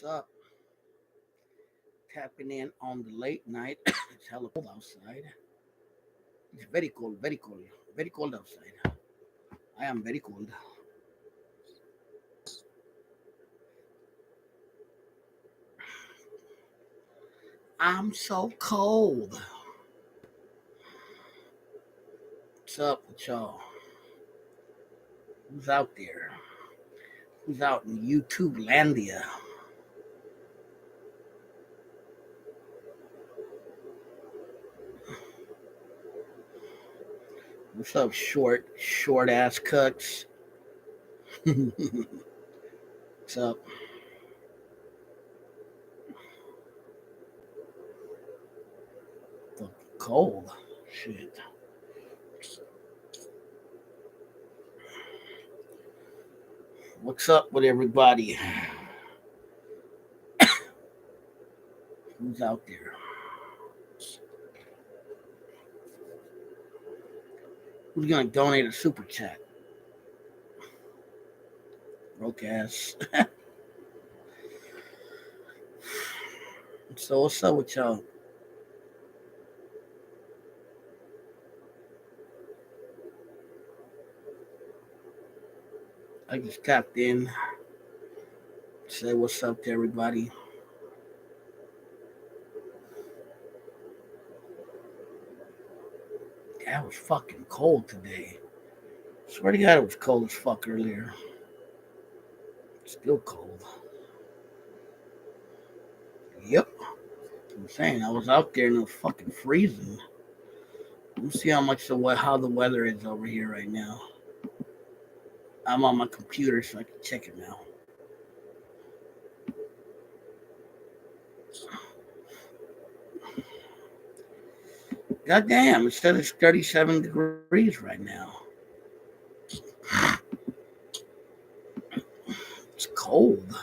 What's up? Tapping in on the late night. It's hella cold outside. It's very cold, very cold outside. I am very cold. I'm so cold. What's up with y'all? Who's out there? Who's out in YouTube Landia? What's up, short ass cuts? What's up? Fucking cold. Shit. What's up with everybody? Who's out there? Who's gonna donate a super chat? Broke ass. So what's up with y'all? I just tapped in. Say what's up to everybody. Yeah, it was fucking cold today. Swear to God, it was cold as fuck earlier. Still cold. Yep. I'm saying I was out there and it was fucking freezing. Let me see how the weather is over here right now. I'm on my computer so I can check it now. God damn, it said it's 37 degrees right now. It's cold.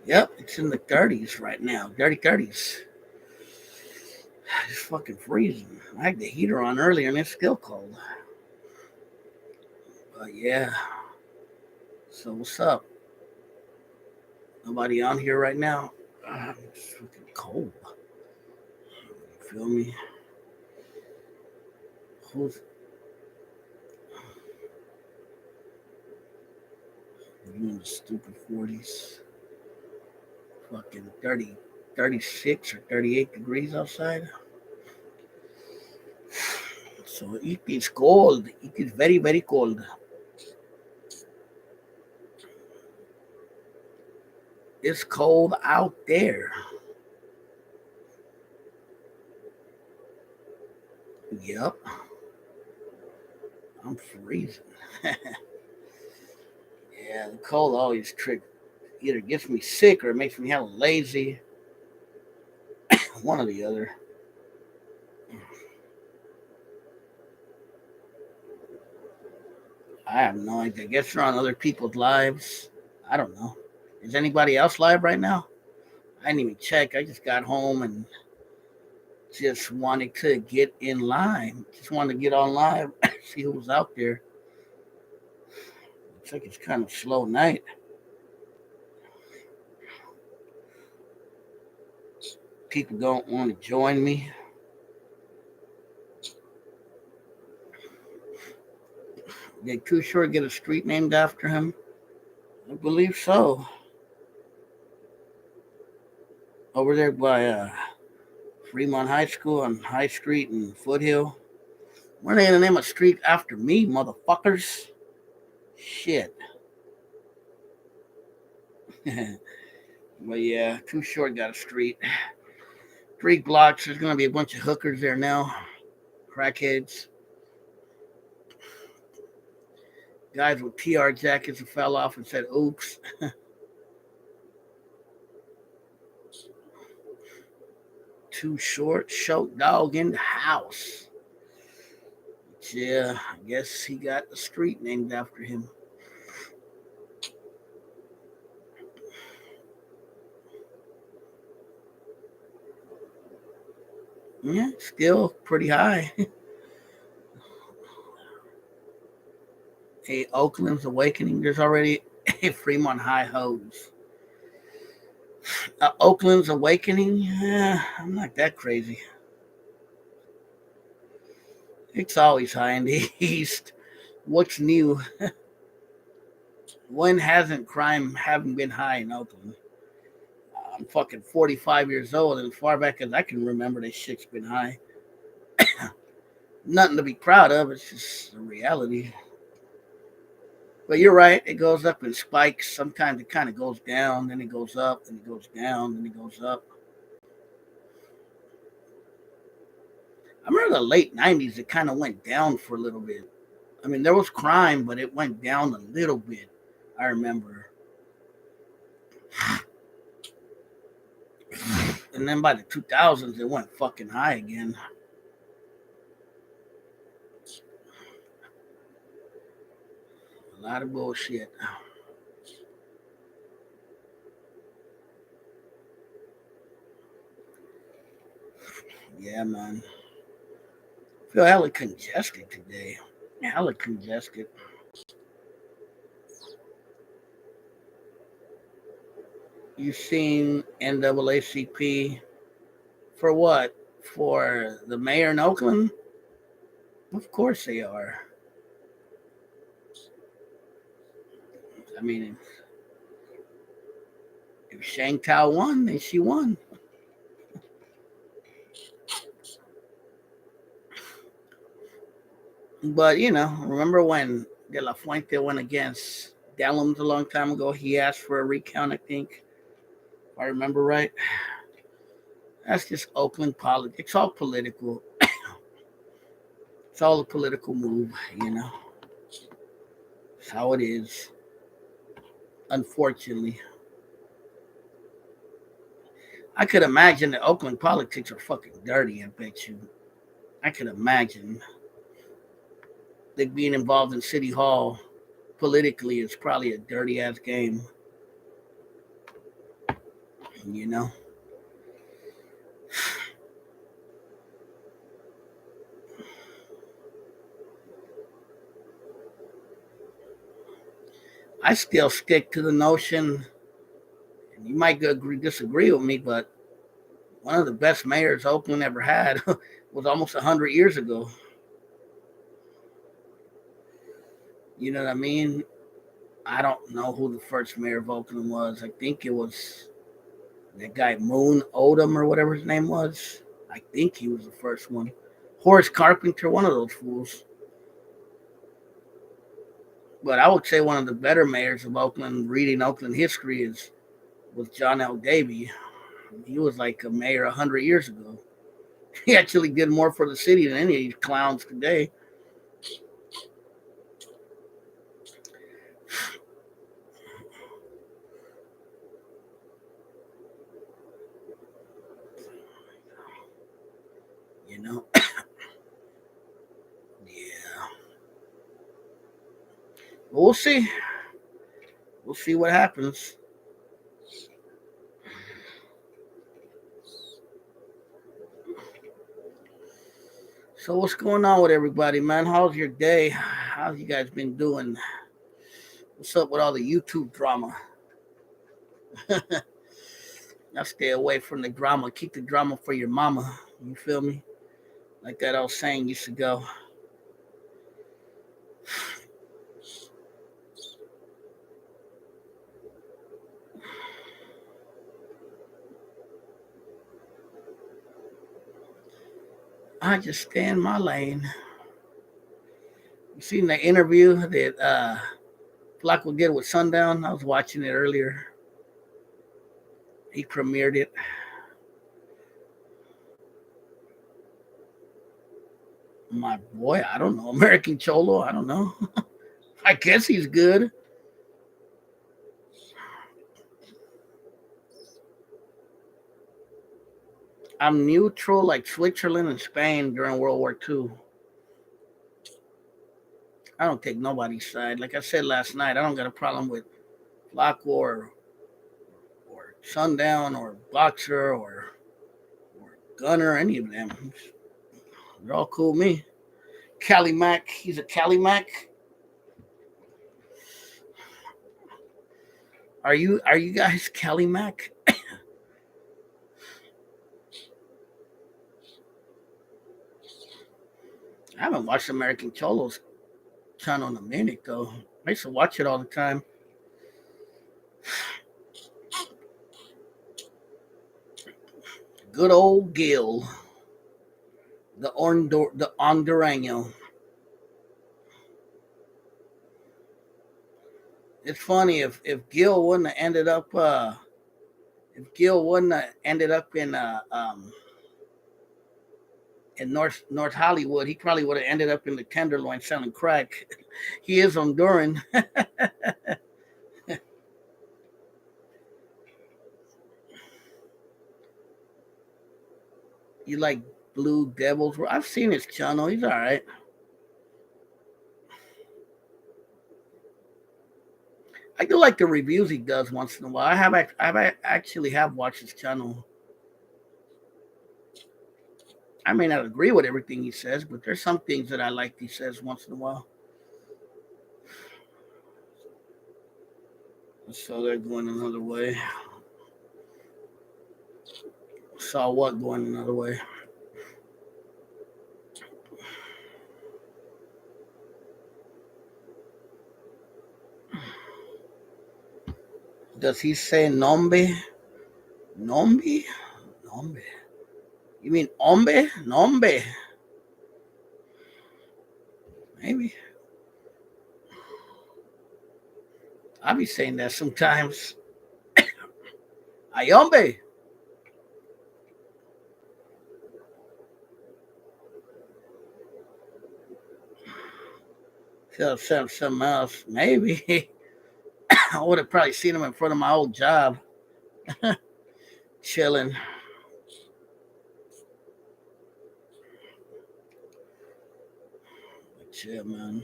Yep, it's in the 30s right now. Dirty 30s. It's fucking freezing. I had the heater on earlier and it's still cold. But yeah. So what's up? Nobody on here right now. It's fucking cold. You feel me? Who's you in the stupid 40s? Fucking 30, 36 or 38 degrees outside. So it is cold. It is very, very cold. It's cold out there. Yep. I'm freezing. Yeah, the cold always either gets me sick or it makes me hella lazy. One or the other. I have no idea. I guess they're on other people's lives. I don't know. Is anybody else live right now? I didn't even check. I just got home and just wanted to get in line. Just wanted to get on live, see who was out there. Looks like it's kind of slow night. People don't want to join me. Did Too Short get a street named after him? I believe so. Over there by Fremont High School on High Street and Foothill. Why they gonna name a street after me, motherfuckers? Shit. But yeah, Too Short got a street. 3 blocks. There's gonna be a bunch of hookers there now. Crackheads. Guys with TR jackets who fell off and said, oops. Too Short. Show dog in the house. But yeah, I guess he got a street named after him. Yeah, still pretty high. Hey, Oakland's awakening. There's already a Fremont High hose. Oakland's awakening. I'm not that crazy. It's always high in the East. What's new? When hasn't crime haven't been high in Oakland? I'm fucking 45 years old, and as far back as I can remember, this shit's been high. Nothing to be proud of. It's just a reality. But you're right. It goes up in spikes. Sometimes it kind of goes down, then it goes up, then it goes down, then it goes up. I remember the late 90s, it kind of went down for a little bit. I mean, there was crime, but it went down a little bit. I remember. And then by the 2000s, it went fucking high again. A lot of bullshit. Yeah, man. I feel hella congested today. Hella congested. You seen NAACP for what? For the mayor in Oakland? Of course they are. I mean, if Shang Tao won, then she won. But, remember when De La Fuente went against Dellums a long time ago? He asked for a recount, I think, if I remember right. That's just Oakland politics. It's all political. It's all a political move. It's how it is, unfortunately. I could imagine that Oakland politics are fucking dirty, I bet you. I could imagine that being involved in City Hall politically is probably a dirty ass game, you know? I still stick to the notion, and you might disagree with me, but one of the best mayors Oakland ever had was almost 100 years ago. You know what I mean? I don't know who the first mayor of Oakland was. I think it was that guy Moon Odom or whatever his name was. I think he was the first one. Horace Carpenter, one of those fools. But I would say one of the better mayors of Oakland, reading Oakland history, was John L. Davy. He was like a mayor 100 years ago. He actually did more for the city than any of these clowns today. You know? Yeah. But we'll see. We'll see what happens. So what's going on with everybody, man? How's your day? How's you guys been doing? What's up with all the YouTube drama? I stay away from the drama. Keep the drama for your mama. You feel me? Like that old saying used to go. I just stay in my lane. You seen the interview that Flacco did with Sundown? I was watching it earlier. He premiered it. My boy, I don't know. American Cholo, I don't know. I guess he's good. I'm neutral like Switzerland and Spain during World War II. I don't take nobody's side. Like I said last night, I don't got a problem with Flacco or Sundown or Boxer or Gunner, any of them. They're all cool with me. Cali Mac, he's a Cali Mac. Are you guys Cali Mac? I haven't watched American Cholos channel in a minute though. I used to watch it all the time. Good old Gil, the Hondureño. It's funny if Gil wouldn't have ended up if Gil wouldn't have ended up in North Hollywood, he probably would have ended up in the Tenderloin selling crack. He is Honduran. You like Blue Devils? I've seen his channel. He's all right. I do like the reviews he does once in a while. Actually have watched his channel. I may not agree with everything he says, but there's some things that I like he says once in a while. So they're going another way. Saw what going another way? Does he say nombe? Nombe? Nombe. You mean hombre? Nombe. Maybe. I be saying that sometimes. Ay hombre. Should have said something else. Maybe. I would have probably seen him in front of my old job. Chilling. But yeah, man.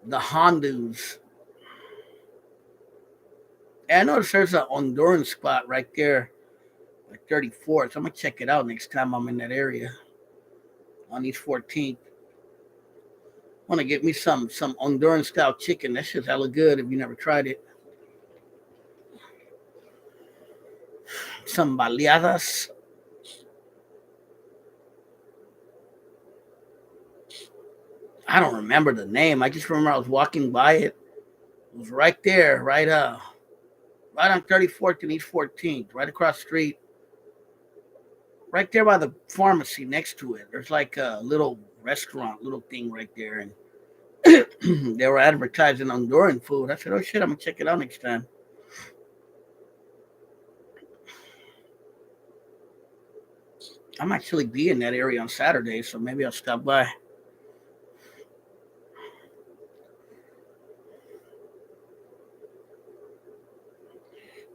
The Hondus. And I noticed there's an Honduran spot right there, like 34th. I'm gonna check it out next time I'm in that area on East 14th. Want to get me some Honduran style chicken. That shit's hella good if you never tried it. Some baleadas. I don't remember the name. I just remember I was walking by it. It was right there, right on 34th and East 14th, right across the street, right there by the pharmacy next to it. There's like a little restaurant, little thing right there, and they were advertising Honduran food. I said, "Oh shit, I'm gonna check it out next time." I'm actually be in that area on Saturday, so maybe I'll stop by.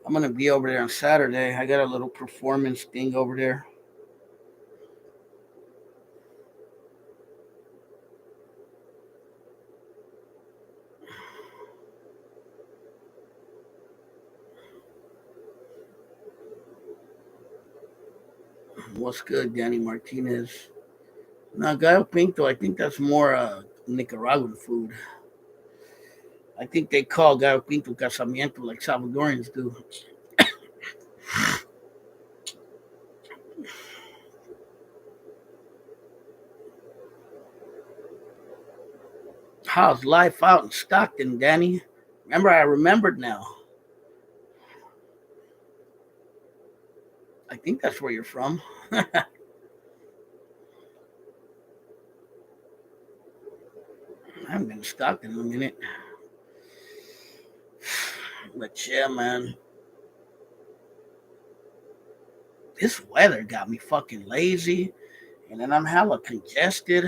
I'm gonna be over there on Saturday. I got a little performance thing over there. What's good, Danny Martinez? Now, Gallo Pinto, I think that's more Nicaraguan food. I think they call Gallo Pinto casamiento like Salvadorians do. How's life out in Stockton, Danny? I remembered now. I think that's where you're from. I haven't been to Stockton in a minute. But yeah, man. This weather got me fucking lazy. And then I'm hella congested.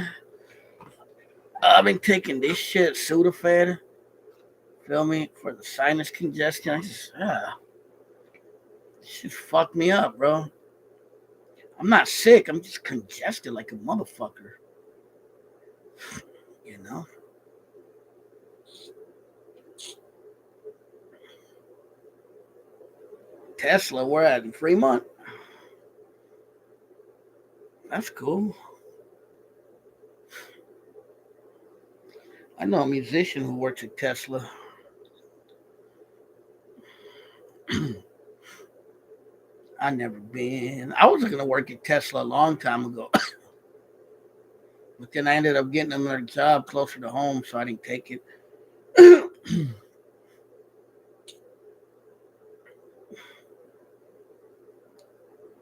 I've been taking this shit, Sudafed. Feel me? For the sinus congestion. This shit fucked me up, bro. I'm not sick. I'm just congested like a motherfucker. You know? Tesla, we're at in Fremont. That's cool. I know a musician who works at Tesla. I never been. I was gonna work at Tesla a long time ago, but then I ended up getting another job closer to home, so I didn't take it.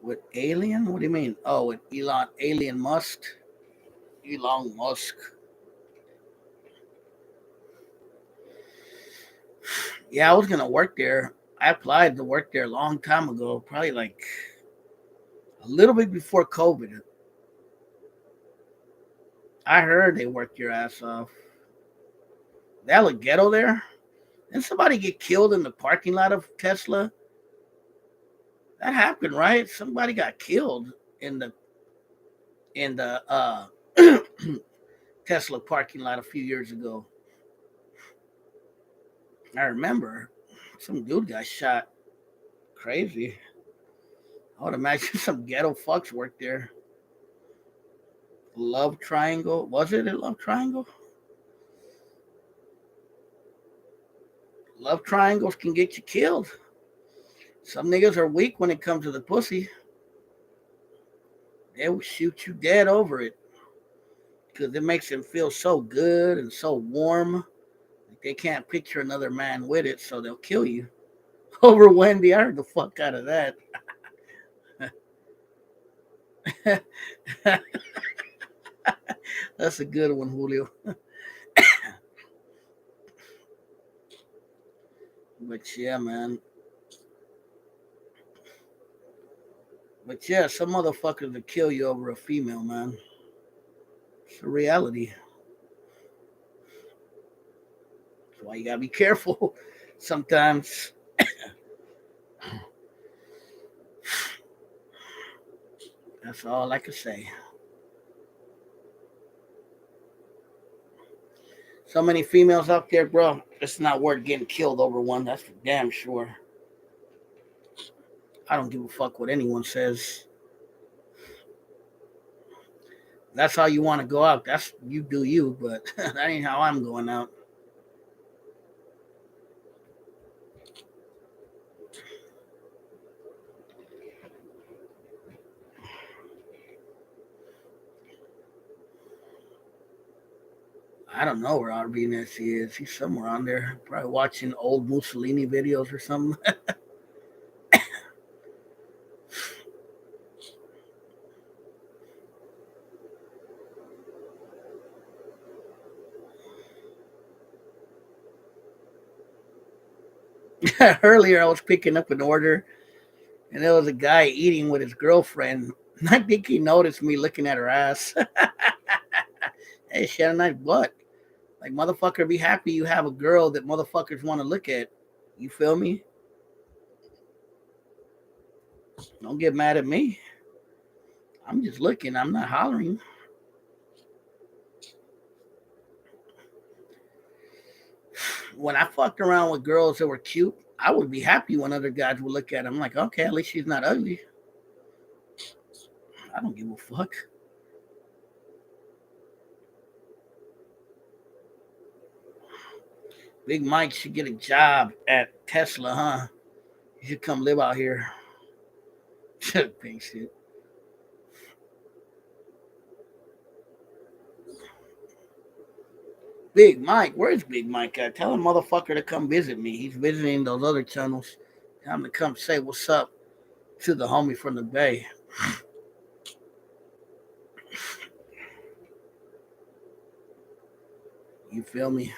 With Alien? What do you mean? Oh, with Alien Musk. Elon Musk. Yeah, I was gonna work there. I applied to work there a long time ago, probably like a little bit before COVID. I heard they worked your ass off. That look ghetto there. Didn't somebody get killed in the parking lot of Tesla? That happened, right? Somebody got killed in the Tesla parking lot a few years ago. I remember some dude got shot. Crazy. I would imagine some ghetto fucks worked there. Love Triangle. Was it a Love Triangle? Love triangles can get you killed. Some niggas are weak when it comes to the pussy. They will shoot you dead over it because it makes them feel so good and so warm. They can't picture another man with it, so they'll kill you. Over Wendy, I heard the fuck out of that. That's a good one, Julio. But yeah, man. But yeah, some motherfuckers will kill you over a female, man. It's a reality. That's why you gotta be careful sometimes. That's all I can say. So many females out there, bro. It's not worth getting killed over one. That's for damn sure. I don't give a fuck what anyone says. That's how you want to go out. That's you do you, but that ain't how I'm going out. I don't know where Arvinez is. He's somewhere on there, probably watching old Mussolini videos or something. Earlier, I was picking up an order, and there was a guy eating with his girlfriend. I think he noticed me looking at her ass. Hey, she had a nice butt. Like, motherfucker, be happy you have a girl that motherfuckers want to look at. You feel me? Don't get mad at me. I'm just looking. I'm not hollering. When I fucked around with girls that were cute, I would be happy when other guys would look at them. I'm like, okay, at least she's not ugly. I don't give a fuck. Big Mike should get a job at Tesla, huh? You should come live out here. Big shit. Big Mike, where's Big Mike at? Tell a motherfucker to come visit me. He's visiting those other channels. Tell him to come say what's up to the homie from the Bay. You feel me?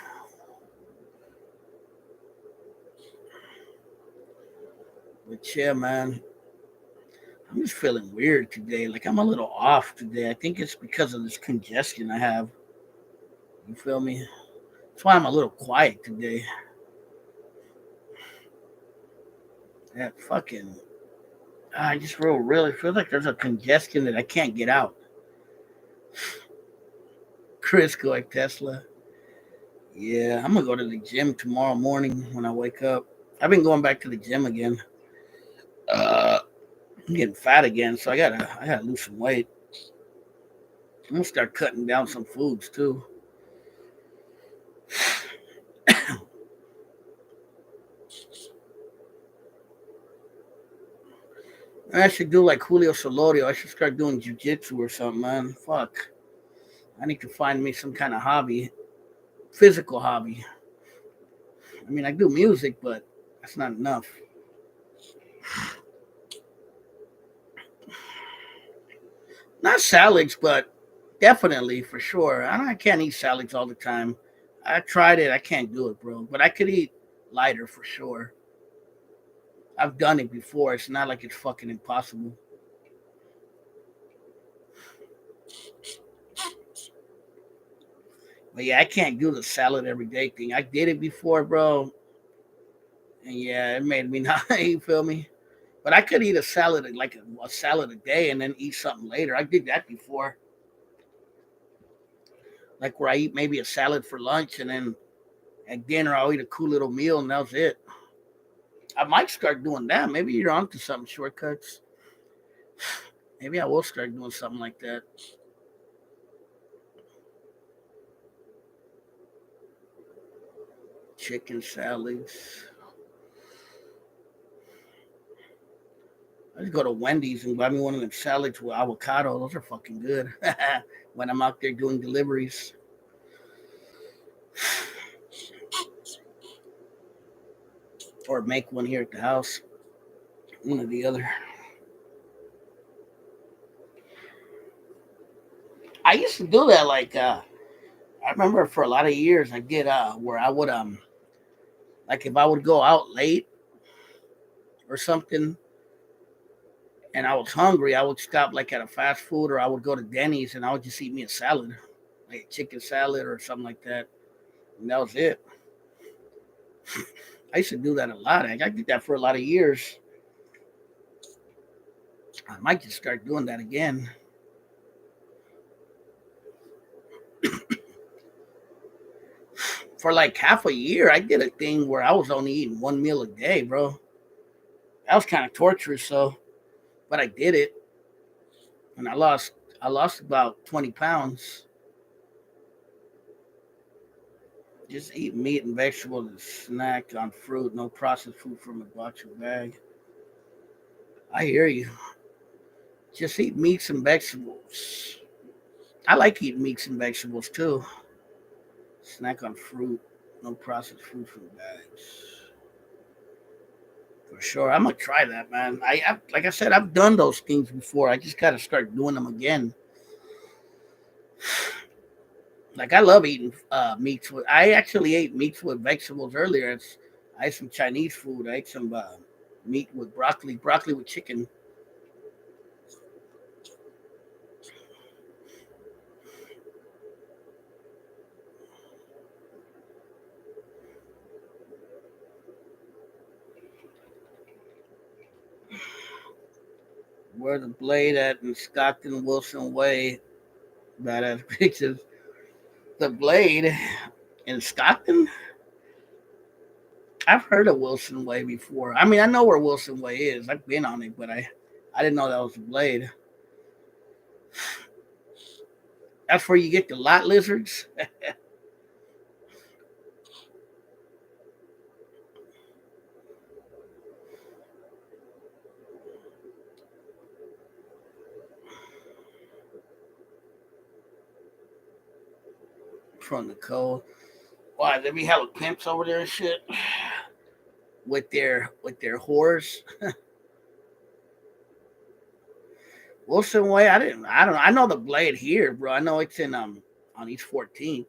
But yeah, man, I'm just feeling weird today. Like I'm a little off today. I think it's because of this congestion I have. You feel me? That's why I'm a little quiet today. That fucking, I just really feel like there's a congestion that I can't get out. Crisco like Tesla. Yeah, I'm gonna go to the gym tomorrow morning when I wake up. I've been going back to the gym again. I'm getting fat again, so I gotta lose some weight. I'm gonna start cutting down some foods too. I should do like Julio Solorio. I should start doing jujitsu or something, man. Fuck. I need to find me some kind of hobby, physical hobby. I mean, I do music, but that's not enough. Not salads, but definitely for sure. I can't eat salads all the time. I tried it. I can't do it, bro. But I could eat lighter for sure. I've done it before. It's not like it's fucking impossible. But yeah, I can't do the salad every day thing. I did it before, bro. And yeah, it made me not, you feel me? But I could eat a salad, like a salad a day, and then eat something later. I did that before. Like where I eat maybe a salad for lunch, and then at dinner I'll eat a cool little meal, and that's it. I might start doing that. Maybe you're onto some shortcuts. Maybe I will start doing something like that. Chicken salads. I just go to Wendy's and buy me one of them salads with avocado. Those are fucking good. When I'm out there doing deliveries, or make one here at the house. One or the other. I used to do that. Like I remember for a lot of years, I did where I would like if I would go out late or something, and I was hungry, I would stop like at a fast food, or I would go to Denny's and I would just eat me a salad, like a chicken salad or something like that. And that was it. I used to do that a lot. I did that for a lot of years. I might just start doing that again. For like half a year, I did a thing where I was only eating one meal a day, bro. That was kind of torturous, so but I did it, and I lost about 20 pounds. Just eat meat and vegetables and snack on fruit, no processed food from a box or bag. I hear you. Just eat meats and vegetables. I like eating meats and vegetables too. Snack on fruit, no processed food from bags. For sure, I'm gonna try that, man. Like I said, I've done those things before. I just gotta start doing them again. Like I love eating meats with. I actually ate meats with vegetables earlier. I ate some Chinese food. I ate some meat with broccoli with chicken. Where the blade at in Stockton Wilson Way. Badass pictures. The blade in Stockton. I've heard of Wilson Way before. I mean, I know where Wilson Way is. I've been on it, but I didn't know that was the blade. That's where you get the lot lizards from the cold. Why they be having pimps over there and shit with their whores. Wilson Way, I don't know. I know the blade here, bro. I know it's in on East 14th.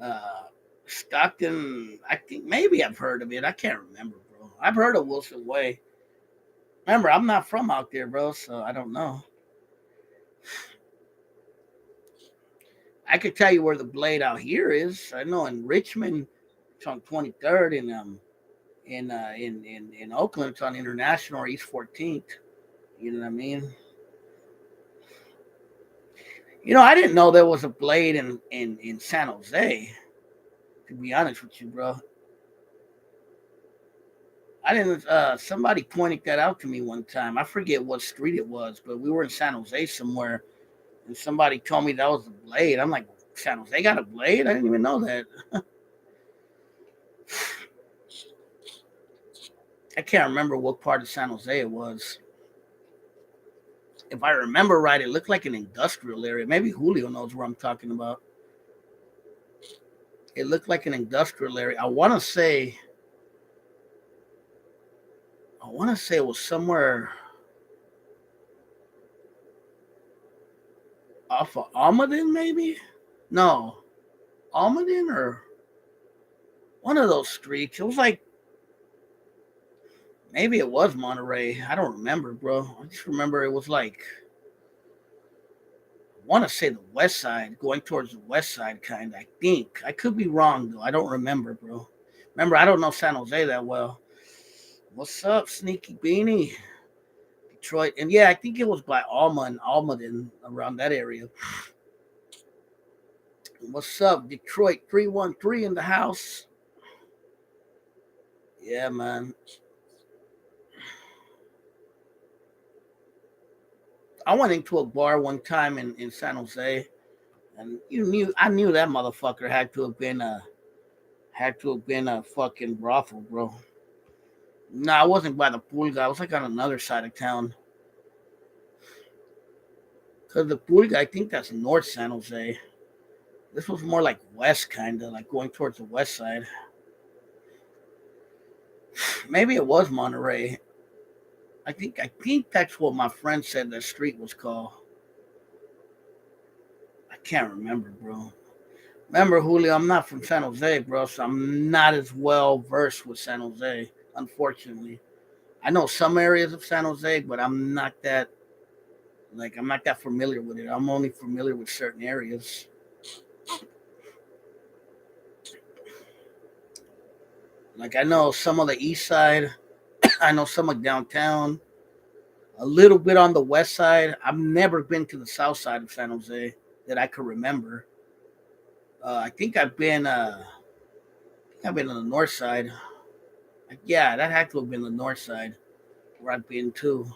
Uh Stockton, I think maybe I've heard of it. I can't remember, bro. I've heard of Wilson Way. Remember, I'm not from out there, bro, so I don't know. I could tell you where the blade out here is. I know in Richmond, it's on 23rd, and in Oakland, it's on International or East 14th. You know what I mean? I didn't know there was a blade in San Jose. To be honest with you, bro, I didn't. Somebody pointed that out to me one time. I forget what street it was, but we were in San Jose somewhere, and somebody told me that was a Blade. I'm like, San Jose got a Blade? I didn't even know that. I can't remember what part of San Jose it was. If I remember right, it looked like an industrial area. Maybe Julio knows where I'm talking about. It looked like an industrial area. I want to say it was somewhere off of Almaden, maybe. No, Almaden or one of those streets. It was like maybe it was Monterey. I don't remember, bro. I just remember it was like I want to say the west side, going towards the west side, kind of. I think I could be wrong though. I don't remember, bro. Remember, I don't know San Jose that well. What's up, Sneaky Beanie? Detroit, and yeah, I think it was by Alma and Almaden around that area. What's up, Detroit 313 in the house? Yeah, man. I went into a bar one time in San Jose, and I knew that motherfucker had to have been a fucking brothel, bro. No, I wasn't by the pool guy. I was like on another side of town. Cause the pool guy, I think that's North San Jose. This was more like west, kind of like going towards the west side. Maybe it was Monterey. I think that's what my friend said the street was called. I can't remember, bro. Remember, Julio, I'm not from San Jose, bro, so I'm not as well versed with San Jose, unfortunately. I know some areas of San Jose, but I'm not that familiar with it. I'm only familiar with certain areas. Like I know some of the east side, I know some of downtown, a little bit on the west side. I've never been to the south side of San Jose that I could remember. I think I've been on the north side. Yeah, that had to have been the north side where I've been too.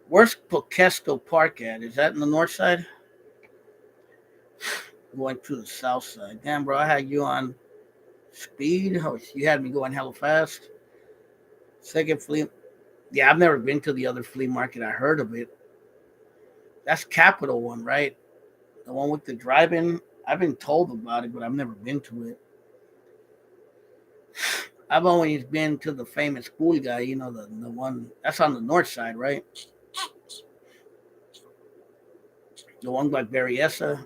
Where's Pokesto Park at? Is that in the north side? Going to the south side. Damn, bro, I had you on speed. Oh, you had me going hella fast. Second flea. Yeah, I've never been to the other flea market. I heard of it. That's Capital One, right? The one with the drive-in. I've been told about it, but I've never been to it. I've always been to the famous pool guy. You know the one that's on the north side, right? The one by Berryessa.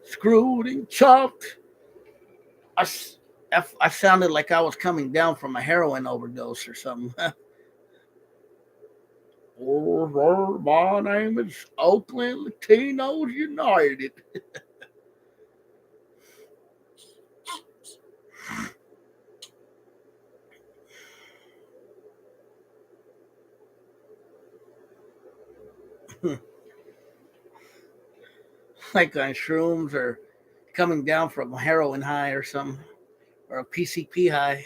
Screwed and chopped. I, I sounded like I was coming down from a heroin overdose or something. Oh, my name is Oakland Latinos United. Like on shrooms or coming down from a heroin high or something, or a PCP high.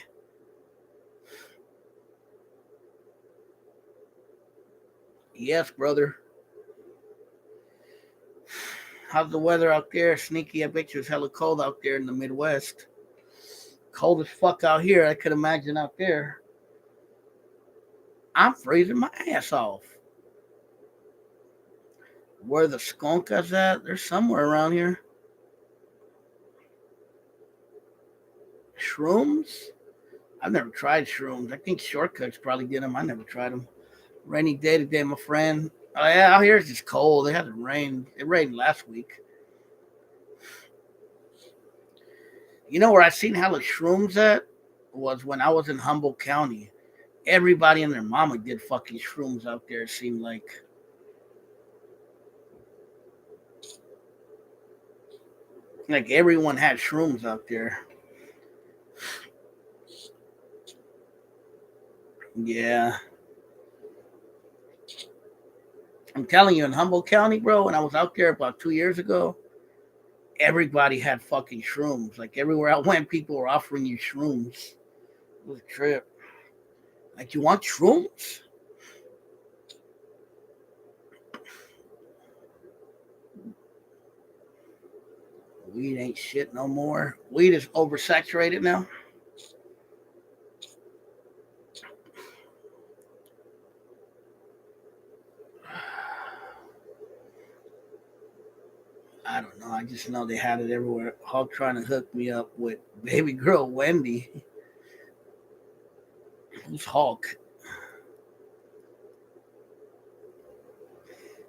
Yes, brother. How's the weather out there? Sneaky, I bet you it's hella cold out there in the Midwest. Cold as fuck out here. I could imagine out there. I'm freezing my ass off. Where the skunkas at? They're somewhere around here. Shrooms? I've never tried shrooms. I think shortcuts probably did them. I never tried them. Rainy day today, my friend. Oh yeah, out here it's just cold. It hasn't rained. It rained last week. You know where I seen hella shrooms at was when I was in Humboldt County. Everybody and their mama did fucking shrooms out there. It seemed like everyone had shrooms out there. Yeah, I'm telling you, in Humboldt County, bro. When I was out there about 2 years ago, everybody had fucking shrooms. Like everywhere I went, people were offering you shrooms. It was a trip. Like, you want shrooms? Weed ain't shit no more. Weed is oversaturated now. I don't know. I just know they had it everywhere. Hulk trying to hook me up with baby girl Wendy. Who's Hulk?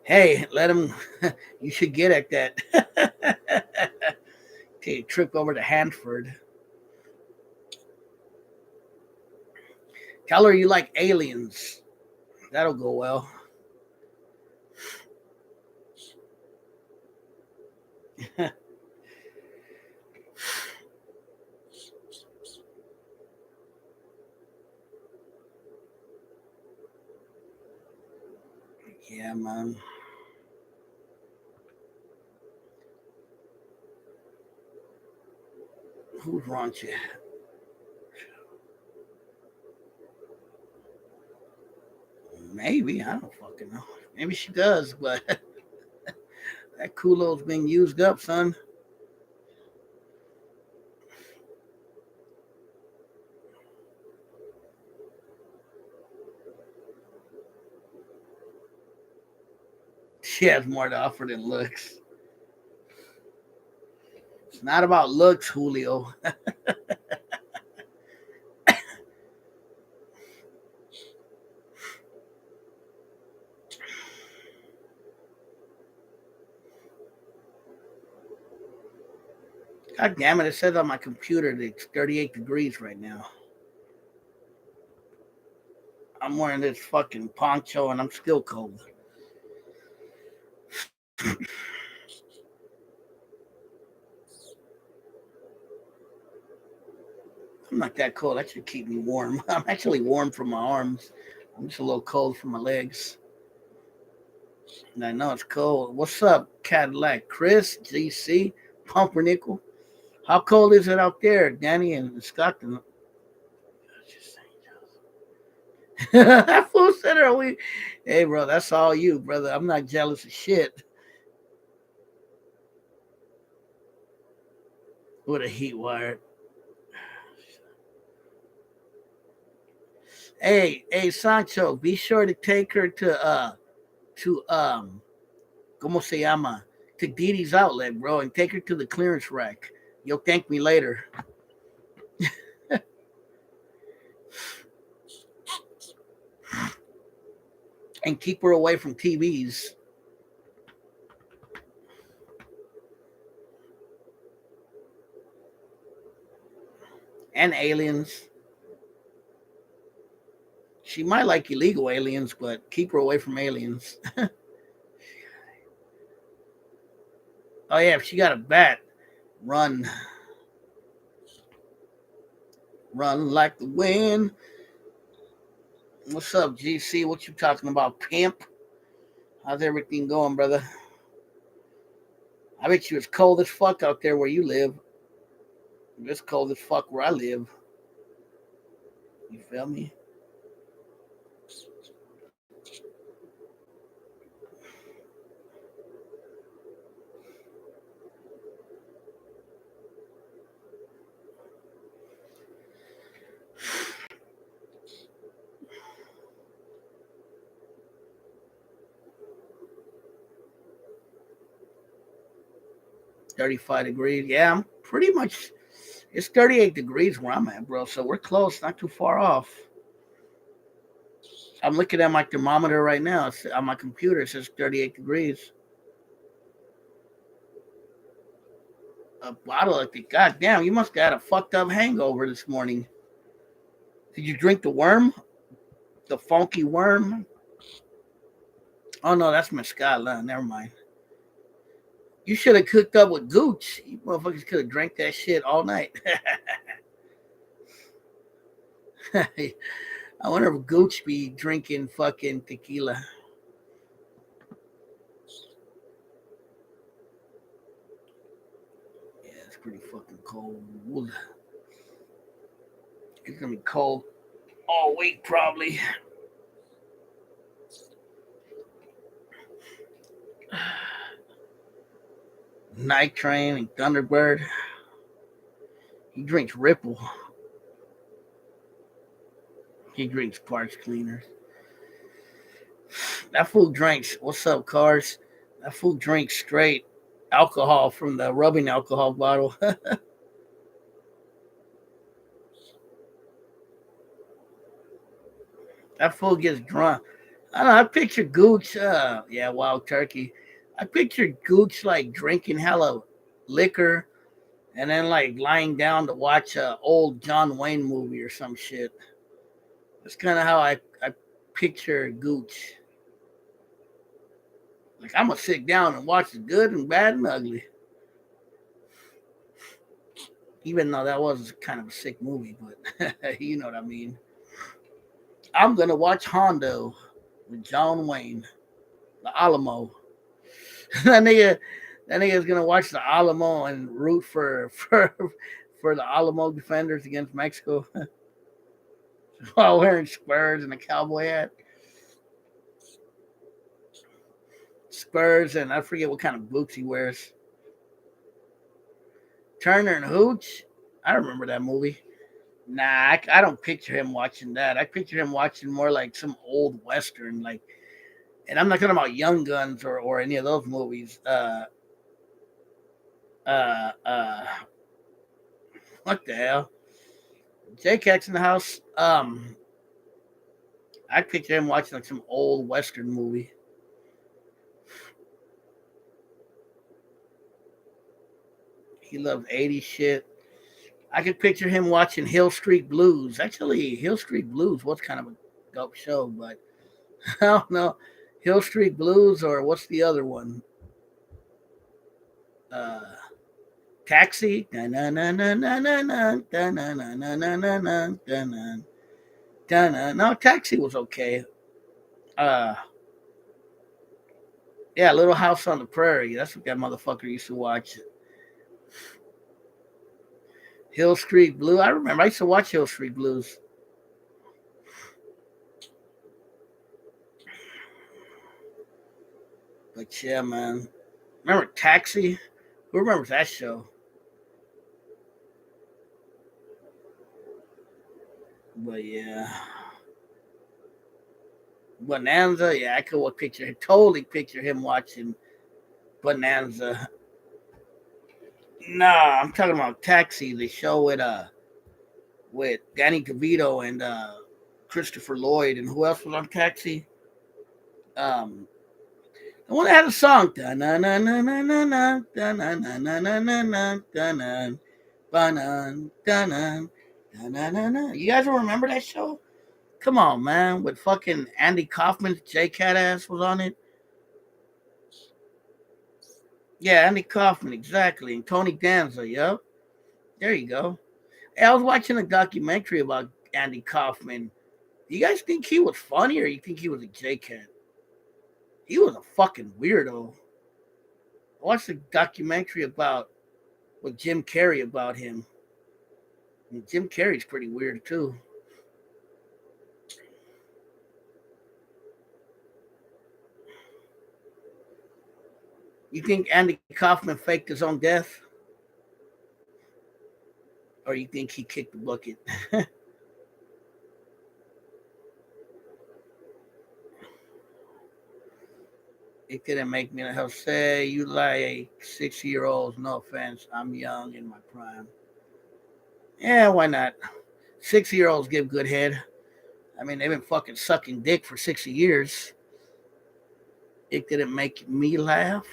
Hey, let him. You should get at that. Take a trip over to Hanford. Tell her you like aliens. That'll go well. Yeah, man. Who's raunchy? Maybe. I don't fucking know. Maybe she does, but that culo's being used up, son. She has more to offer than looks. It's not about looks, Julio. God damn it. It says on my computer that it's 38 degrees right now. I'm wearing this fucking poncho and I'm still cold. I'm not that cold. That should keep me warm. I'm actually warm from my arms. I'm just a little cold from my legs. And I know it's cold. What's up, Cadillac? Chris, GC, Pumpernickel? How cold is it out there, Danny and Stockton? That fool said, "Are we?" Hey, bro, that's all you, brother. I'm not jealous of shit. With a heat wire. Hey, Sancho, be sure to take her to como se llama? To Didi's outlet, bro, and take her to the clearance rack. You'll thank me later. And keep her away from TVs and aliens. She might like illegal aliens, but keep her away from aliens. Oh yeah, if she got a bat, run. Run like the wind. What's up, GC? What you talking about, pimp? How's everything going, brother? I bet you it's cold as fuck out there where you live. It's cold as fuck where I live. You feel me? $35 degrees. Yeah, I'm pretty much. It's 38 degrees where I'm at, bro. So we're close, not too far off. I'm looking at my thermometer right now. It's on my computer. It says 38 degrees. A bottle of the goddamn. You must have had a fucked up hangover this morning. Did you drink the worm? The funky worm? Oh no, that's mezcal. Never mind. You should have cooked up with Gooch. You motherfuckers could have drank that shit all night. I wonder if Gooch be drinking fucking tequila. pretty fucking cold. It's gonna be cold all week probably. Night Train and Thunderbird. He drinks Ripple. He drinks parts cleaners. That fool drinks. What's up, cars? That fool drinks straight alcohol from the rubbing alcohol bottle. That fool gets drunk. I don't know. I picture Gooch. Yeah, Wild Turkey. I picture Gooch like drinking hella liquor and then like lying down to watch a old John Wayne movie or some shit. That's kind of how I picture Gooch. Like I'm gonna sit down and watch the good and bad and ugly. Even though that was kind of a sick movie, but you know what I mean. I'm gonna watch Hondo with John Wayne, the Alamo. that nigga, that nigga's gonna watch the Alamo and root for the Alamo defenders against Mexico while wearing Spurs and a cowboy hat. Spurs and I forget what kind of boots he wears. Turner and Hooch. I remember that movie. Nah, I don't picture him watching that. I picture him watching more like some old western, like. And I'm not talking about Young Guns or any of those movies. Uh, uh, what the hell? J Cat's in the house. I picture him watching like some old western movie. He loves 80s shit. I could picture him watching Hill Street Blues. Actually, Hill Street Blues was kind of a dope show, but I don't know. Hill Street Blues or what's the other one? Uh, Taxi. Na na na na na na na na na na na na na na na. No, Taxi was okay. Uh, yeah, Little House on the Prairie. That's what that motherfucker used to watch. Hill Street Blues. I remember I used to watch Hill Street Blues. But yeah, man. Remember Taxi? Who remembers that show? But yeah. Bonanza, yeah, I could totally picture him watching Bonanza. Nah, I'm talking about Taxi, the show with Danny DeVito and Christopher Lloyd, and who else was on Taxi? Um, the one that had a song. Da na na na na na na da na na na na na na da na ba na da na da na na na. You guys don't remember that show? Come on, man. With fucking Andy Kaufman, J Cat ass was on it. Yeah, Andy Kaufman, exactly. And Tony Danza, yep. There you go. Hey, I was watching a documentary about Andy Kaufman. Do you guys think he was funny or you think he was a J Cat? He was a fucking weirdo. I watched a documentary about with Jim Carrey about him. And Jim Carrey's pretty weird too. You think Andy Kaufman faked his own death? Or you think he kicked the bucket? It didn't make me hell say you like 6 year olds. No offense. I'm young in my prime. Yeah, why not? 6 year olds give good head. I mean, they've been fucking sucking dick for 60 years. It didn't make me laugh.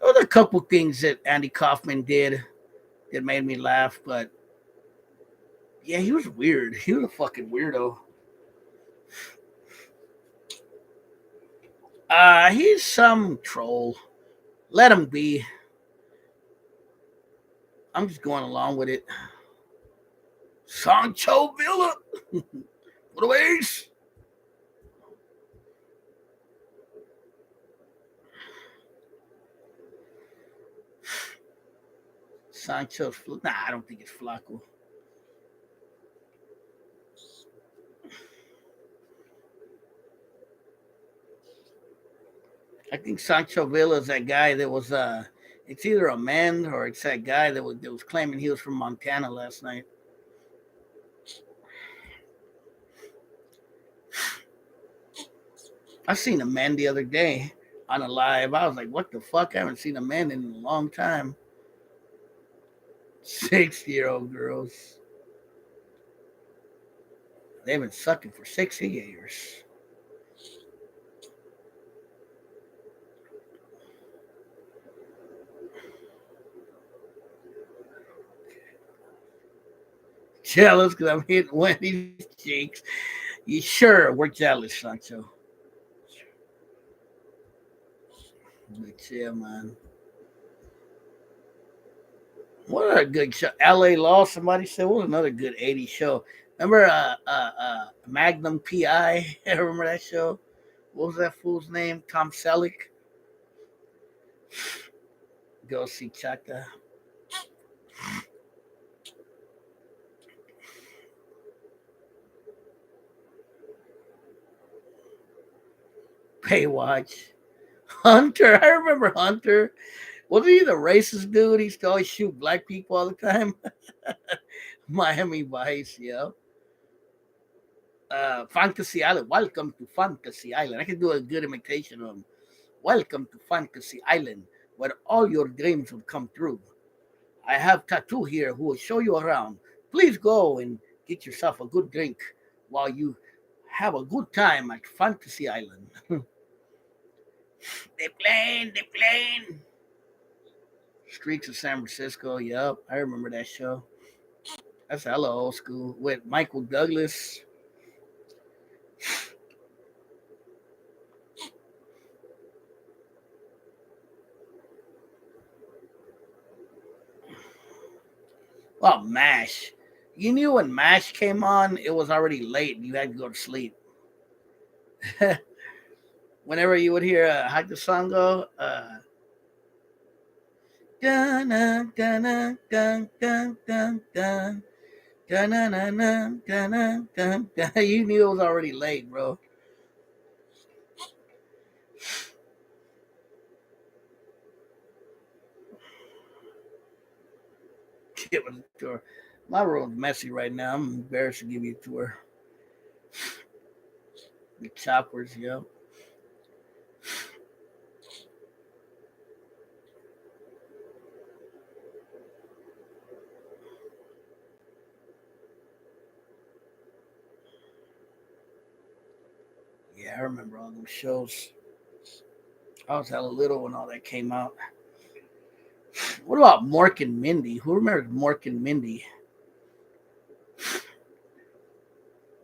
There was a couple things that Andy Kaufman did that made me laugh, but yeah, he was weird. He was a fucking weirdo. He's some troll. Let him be. I'm just going along with it. Sancho Villa. What a ace. Sancho's nah, I don't think it's Flacco. I think Sancho Villa is that guy that was it's either a man or it's that guy that was claiming he was from Montana last night. I seen a man the other day on a live. I was like, what the fuck? I haven't seen a man in a long time. 60-year-old girls. They've been sucking for 60 years. Jealous because I'm hitting Wendy's cheeks. You sure we're jealous, Sancho? But yeah, man. What a good show. LA Law, somebody said, what was another good 80s show? Remember Magnum PI? Remember that show? What was that fool's name? Tom Selleck? Go see Chaka. Baywatch. Hunter. I remember Hunter. Wasn't he the racist dude? He used to always shoot black people all the time. Miami Vice, yeah. Fantasy Island. Welcome to Fantasy Island. I can do a good imitation of him. Welcome to Fantasy Island, where all your dreams will come true. I have Tattoo here who will show you around. Please go and get yourself a good drink while you have a good time at Fantasy Island. The plane. Streets of San Francisco. Yep, I remember that show. That's hella old school with Michael Douglas. Well, MASH. You knew when MASH came on, it was already late. You had to go to sleep. Whenever you would hear how the song go, dun dun dun dun dun dun dun dun dun dun dun dun dun. You knew it was already late, bro. Give it a tour. My room's messy right now. I'm embarrassed to give you a tour. The choppers, yep. Yeah, I remember all those shows. I was hella little when all that came out. What about Mork and Mindy? Who remembers Mork and Mindy?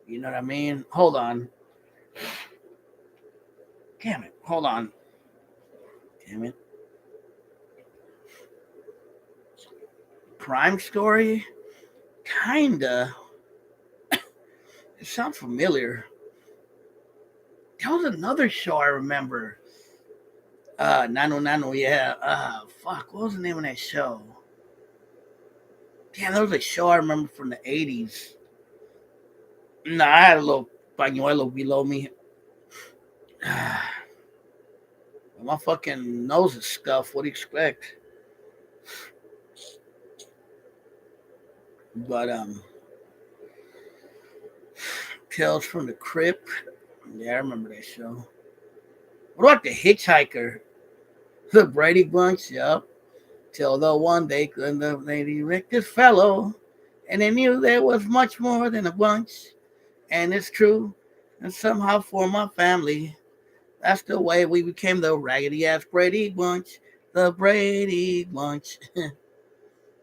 You know what I mean? Hold on. Damn it. Hold on. Damn it. Crime Story? Kinda. It sounds familiar. That was another show I remember. Nano Nano, yeah. Fuck, what was the name of that show? Damn, there was a show I remember from the 80s. Nah, I had a little pañuelo below me. My fucking nose is scuffed. What do you expect? But Tales from the Crypt. Yeah, I remember that show. What about the Hitchhiker? The Brady Bunch. Yep. Till the one day couldn't the lady wrecked this fellow, and they knew there was much more than a bunch. And it's true. And somehow for my family, that's the way we became the raggedy ass Brady Bunch. The Brady Bunch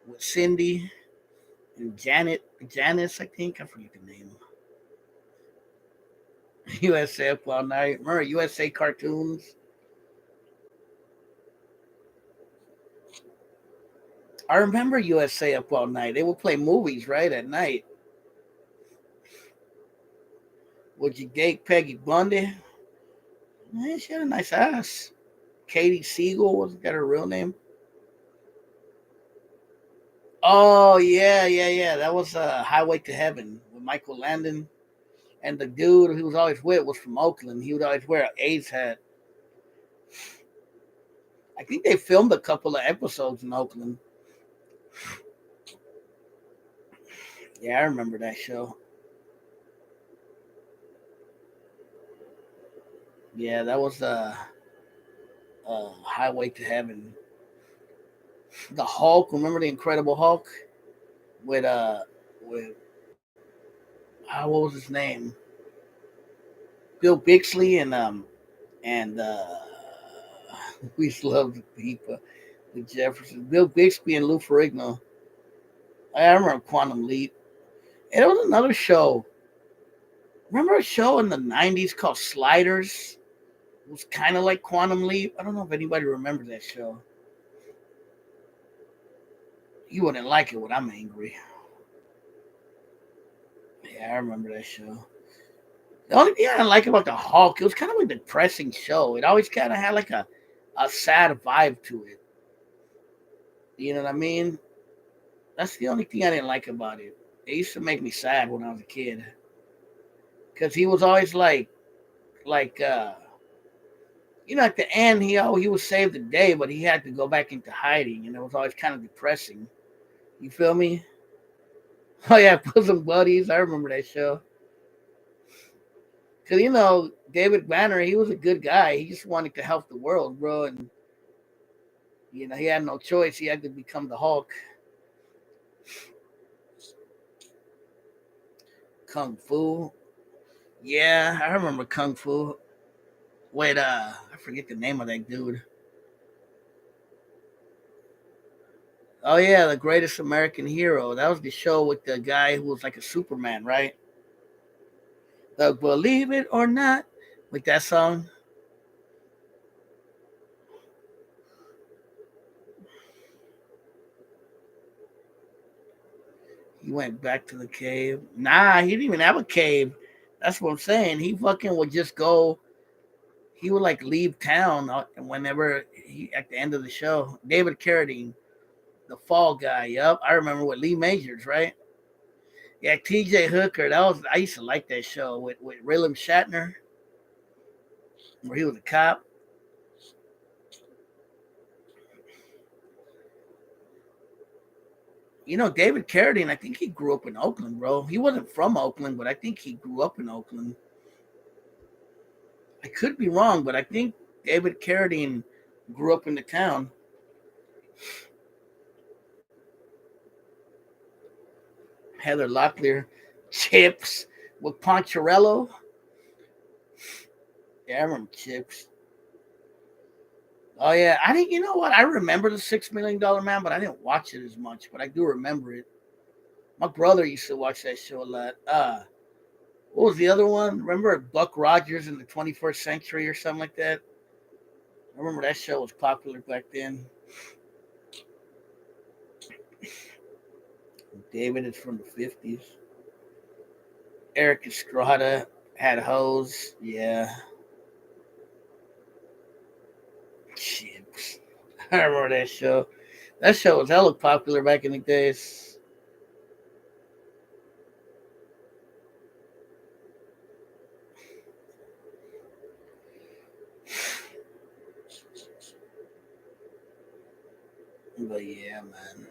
with Cindy and Janice, I think. I forget the name. USA Up All Night. Remember USA cartoons? I remember USA Up All Night. They would play movies right at night. Would you date Peggy Bundy? Man, she had a nice ass. Katie Siegel wasn't that her real name? Oh yeah, yeah, yeah. That was Highway to Heaven with Michael Landon, and the dude who was always with was from Oakland. He would always wear an A's hat. I think they filmed a couple of episodes in Oakland. Yeah, I remember that show. Yeah, that was Highway to Heaven. The Hulk. Remember the Incredible Hulk with with what was his name? Bill Bixley and we used to love the people, the Jeffersons. Bill Bixby and Lou Ferrigno. I remember Quantum Leap. And there was another show. Remember a show in the '90s called Sliders? It was kind of like Quantum Leap. I don't know if anybody remembers that show. You wouldn't like it when I'm angry. Yeah, I remember that show. The only thing I didn't like about the Hulk, it was kind of a depressing show. It always kind of had like a sad vibe to it. You know what I mean? That's the only thing I didn't like about it. It used to make me sad when I was a kid because he was always like at the end he was saved the day, but he had to go back into hiding, and it was always kind of depressing. You feel me? Oh yeah, Bosom Buddies. I remember that show. Cause David Banner, he was a good guy. He just wanted to help the world, bro, and he had no choice. He had to become the Hulk. Kung Fu. Yeah, I remember Kung Fu. Wait, I forget the name of that dude. Oh yeah, the Greatest American Hero. That was the show with the guy who was like a Superman, right? The Believe It or Not, with that song. He went back to the cave. Nah, he didn't even have a cave. That's what I'm saying. He fucking would just go. He would like leave town whenever he at the end of the show. David Carradine, the Fall Guy. Yup, I remember with Lee Majors, right? Yeah, T.J. Hooker. I used to like that show with William Shatner, where he was a cop. David Carradine. I think he grew up in Oakland, bro. He wasn't from Oakland, but I think he grew up in Oakland. I could be wrong, but I think David Carradine grew up in the town. Heather Locklear, Chips with Poncherello. Yeah, I remember Chips. Oh yeah, I didn't. You know what? I remember the $6 Million Man, but I didn't watch it as much. But I do remember it. My brother used to watch that show a lot. What was the other one? Remember Buck Rogers in the 21st Century or something like that? I remember that show was popular back then. David is from the 50s. Eric Estrada had hoes. Yeah. Chips. I remember that show. That show was hella popular back in the days. But yeah, man.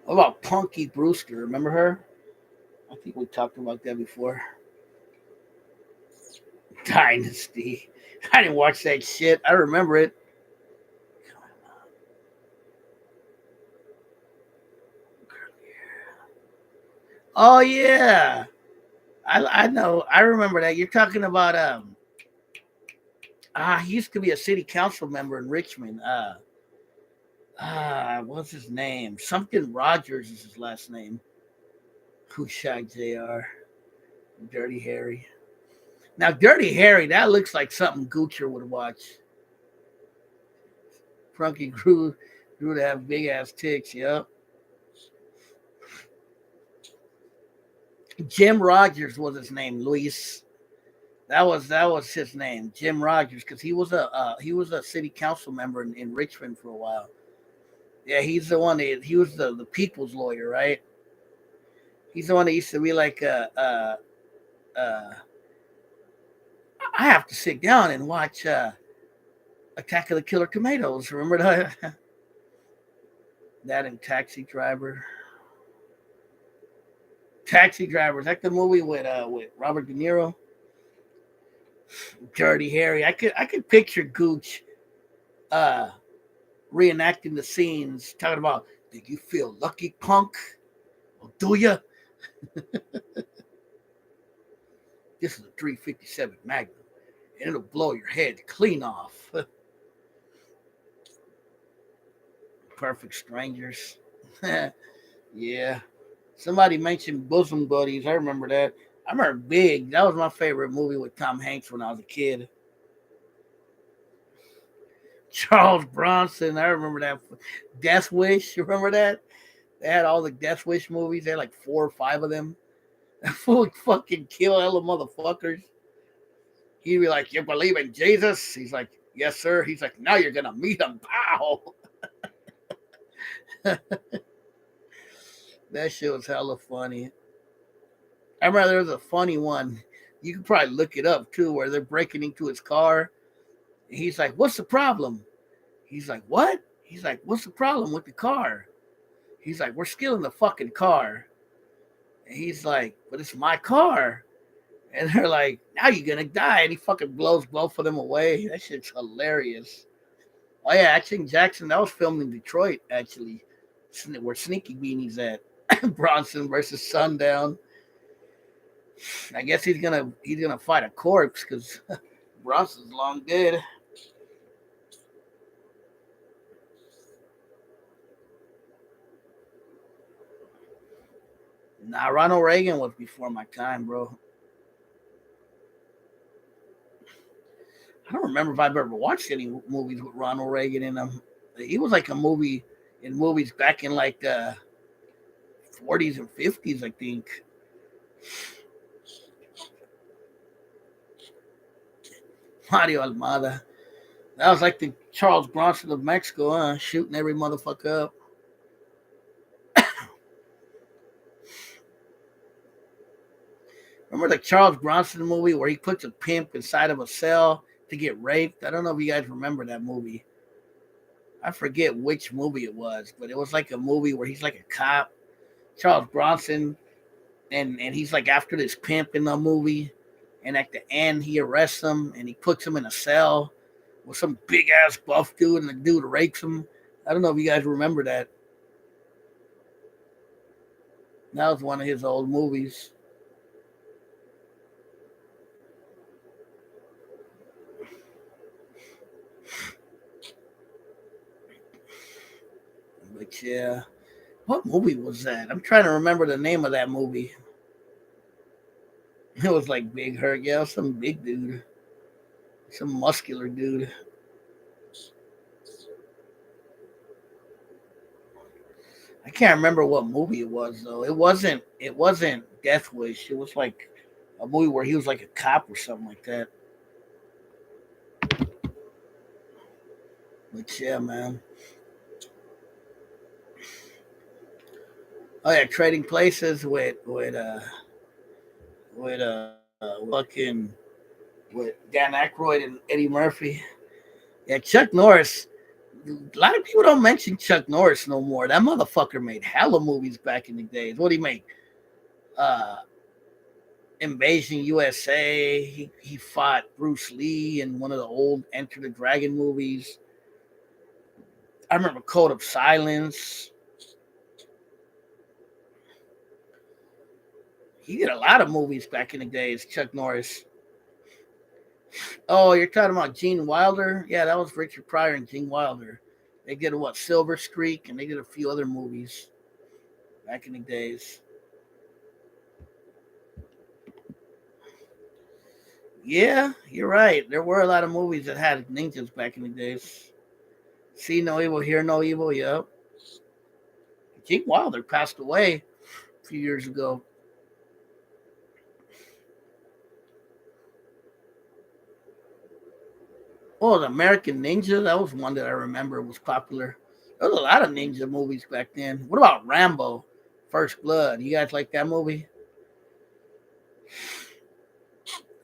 What about Punky Brewster? Remember her? I think we talked about that before. Dynasty. I didn't watch that shit. I remember it. Oh yeah. I know. I remember that. You're talking about he used to be a city council member in Richmond. What's his name? Something Rogers is his last name. Who shot JR? Dirty Harry. Now Dirty Harry, that looks like something Gucci would watch. Frankie grew to have big ass ticks, yep. Jim Rogers was his name, Luis. That was his name, Jim Rogers, because he was a city council member in Richmond for a while. Yeah, he's the one that he was the people's lawyer, right? He's the one that used to be like, I have to sit down and watch Attack of the Killer Tomatoes. Remember that? That and Taxi Driver. Taxi Driver. Is that the movie with Robert De Niro? Dirty Harry. I could picture Gooch uh reenacting the scenes, talking about, "Did you feel lucky, punk? Well, do you? This is a 357 Magnum, and it'll blow your head clean off." Perfect Strangers. Yeah. Somebody mentioned Bosom Buddies. I remember that. I remember Big. That was my favorite movie with Tom Hanks when I was a kid. Charles Bronson. I remember that. Death Wish. You remember that? They had all the Death Wish movies. They had like 4 or 5 of them. That fool would fucking kill hella motherfuckers. He'd be like, "You believe in Jesus?" He's like, "Yes, sir." He's like, "Now you're gonna meet him." Pow. That shit was hella funny. I remember there was a funny one. You could probably look it up too, where they're breaking into his car. And he's like, "What's the problem?" He's like, "What?" He's like, "What's the problem with the car?" He's like, "We're stealing the fucking car." And he's like, "But it's my car." And they're like, "Now you're gonna die." And he fucking blows both of them away. That shit's hilarious. Oh yeah, actually Jackson, that was filmed in Detroit, actually. Where Sneaky Beanie's at. Bronson versus Sundown. I guess he's gonna fight a corpse because Bronson's long dead. Nah, Ronald Reagan was before my time, bro. I don't remember if I've ever watched any movies with Ronald Reagan in them. He was like a movie in movies back in like the 40s and 50s, I think. Mario Almada. That was like the Charles Bronson of Mexico, huh? Shooting every motherfucker up. Remember the Charles Bronson movie where he puts a pimp inside of a cell to get raped? I don't know if you guys remember that movie. I forget which movie it was, but it was like a movie where he's like a cop, Charles Bronson, and he's like after this pimp in the movie, and at the end he arrests him and he puts him in a cell with some big ass buff dude, and the dude rapes him. I don't know if you guys remember that. That was one of his old movies. But yeah, what movie was that? I'm trying to remember the name of that movie. It was like Big Hurt. Yeah, it was some big dude, some muscular dude. I can't remember what movie it was though. It wasn't Death Wish. It was like a movie where he was like a cop or something like that. But yeah, man. Oh yeah, Trading Places with fucking with Dan Aykroyd and Eddie Murphy. Yeah, Chuck Norris. A lot of people don't mention Chuck Norris no more. That motherfucker made hella movies back in the days. What do he make? Uh, Invasion USA. He fought Bruce Lee in one of the old Enter the Dragon movies. I remember Code of Silence. He did a lot of movies back in the days. Chuck Norris. Oh, you're talking about Gene Wilder? Yeah, that was Richard Pryor and Gene Wilder. They did what Silver Streak, and they did a few other movies back in the days. Yeah, you're right. There were a lot of movies that had ninjas back in the days. See no evil, hear no evil. Yep. Gene Wilder passed away a few years ago. Oh, the American Ninja. That was one that I remember was popular. There was a lot of ninja movies back then. What about Rambo? First Blood. You guys like that movie?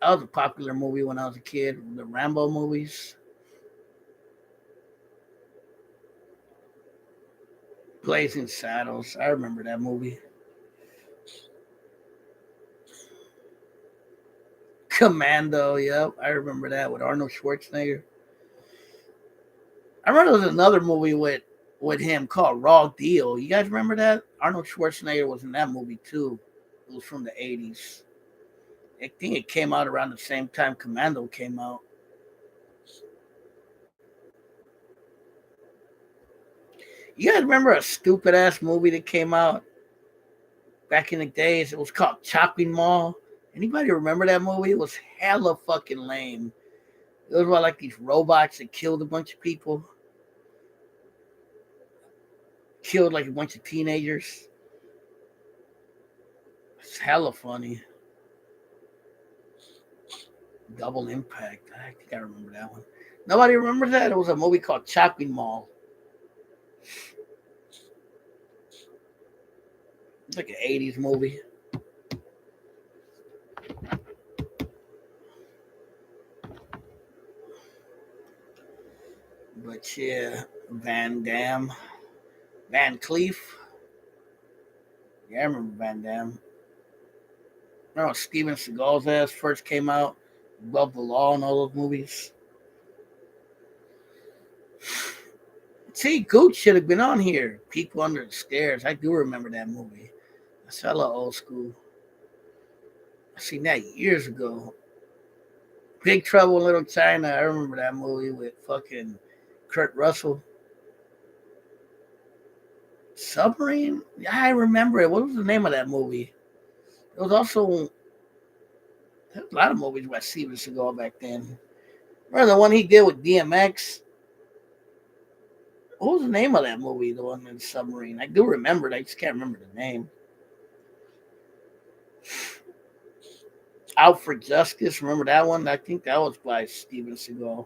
That was a popular movie when I was a kid. The Rambo movies. Blazing Saddles. I remember that movie. Commando. Yep, I remember that with Arnold Schwarzenegger. I remember there was another movie with him called Raw Deal. You guys remember that? Arnold Schwarzenegger was in that movie too. It was from the 80s. I think it came out around the same time Commando came out. You guys remember a stupid ass movie that came out back in the days? It was called Chopping Mall. Anybody remember that movie? It was hella fucking lame. It was about like these robots that killed a bunch of people, killed like a bunch of teenagers. It's hella funny. Double Impact. I think I remember that one. Nobody remembers that? It was a movie called Chopping Mall. It's like an 80s movie. But yeah, Van Damme. Van Cleef. Yeah, I remember Van Damme. Remember when Steven Seagal's ass first came out? Above the Law and all those movies. See, Gooch should have been on here. People Under the Stairs. I do remember that movie. That's hella old school. I seen that years ago. Big Trouble in Little China. I remember that movie with fucking Kurt Russell. Submarine? Yeah, I remember it. What was the name of that movie? It was also there was a lot of movies by Steven Seagal back then. Remember the one he did with DMX? What was the name of that movie? The one in the submarine. I do remember it. I just can't remember the name. Out for Justice. Remember that one? I think that was by Steven Seagal.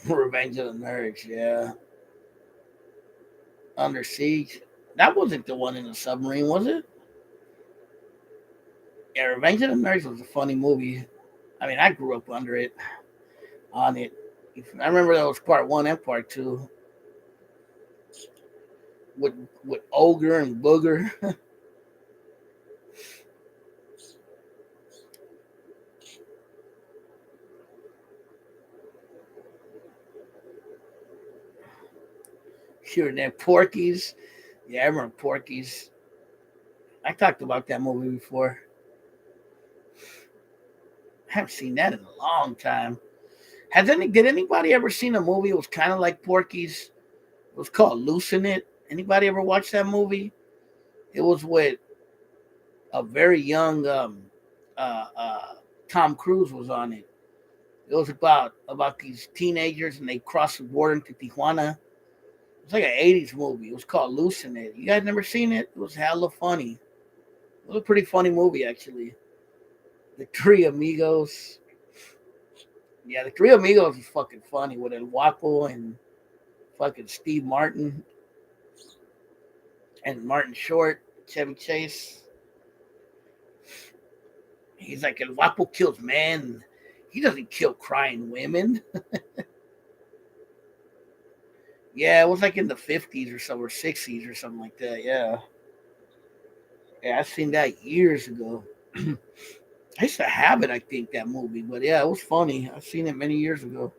Revenge of the Nerds. Yeah. Under Siege. That wasn't the one in the submarine, was it? Yeah, Revenge of the Nerds was a funny movie. I mean, I grew up under it, on it. I remember that was part one and part two with Ogre and Booger. Sure, then Porky's. Yeah, I remember Porky's. I talked about that movie before. I haven't seen that in a long time. Did anybody ever seen a movie? It was kind of like Porky's. It was called Loosen It. Anybody ever watch that movie? It was with a very young uh, uh, Tom Cruise was on it. It was about these teenagers and they crossed the border into Tijuana. It's like an 80s movie. It was called Loosen It. You guys never seen it? It was hella funny. It was a pretty funny movie, actually. The Three Amigos. Yeah, the Three Amigos is fucking funny with El Guapo and fucking Steve Martin and Martin Short, Chevy Chase. He's like, El Guapo kills men. He doesn't kill crying women. Yeah, it was like in the 50s or something, or 60s or something like that. Yeah. Yeah, I seen that years ago. I used to have it, I think, that movie. But yeah, it was funny. I've seen it many years ago.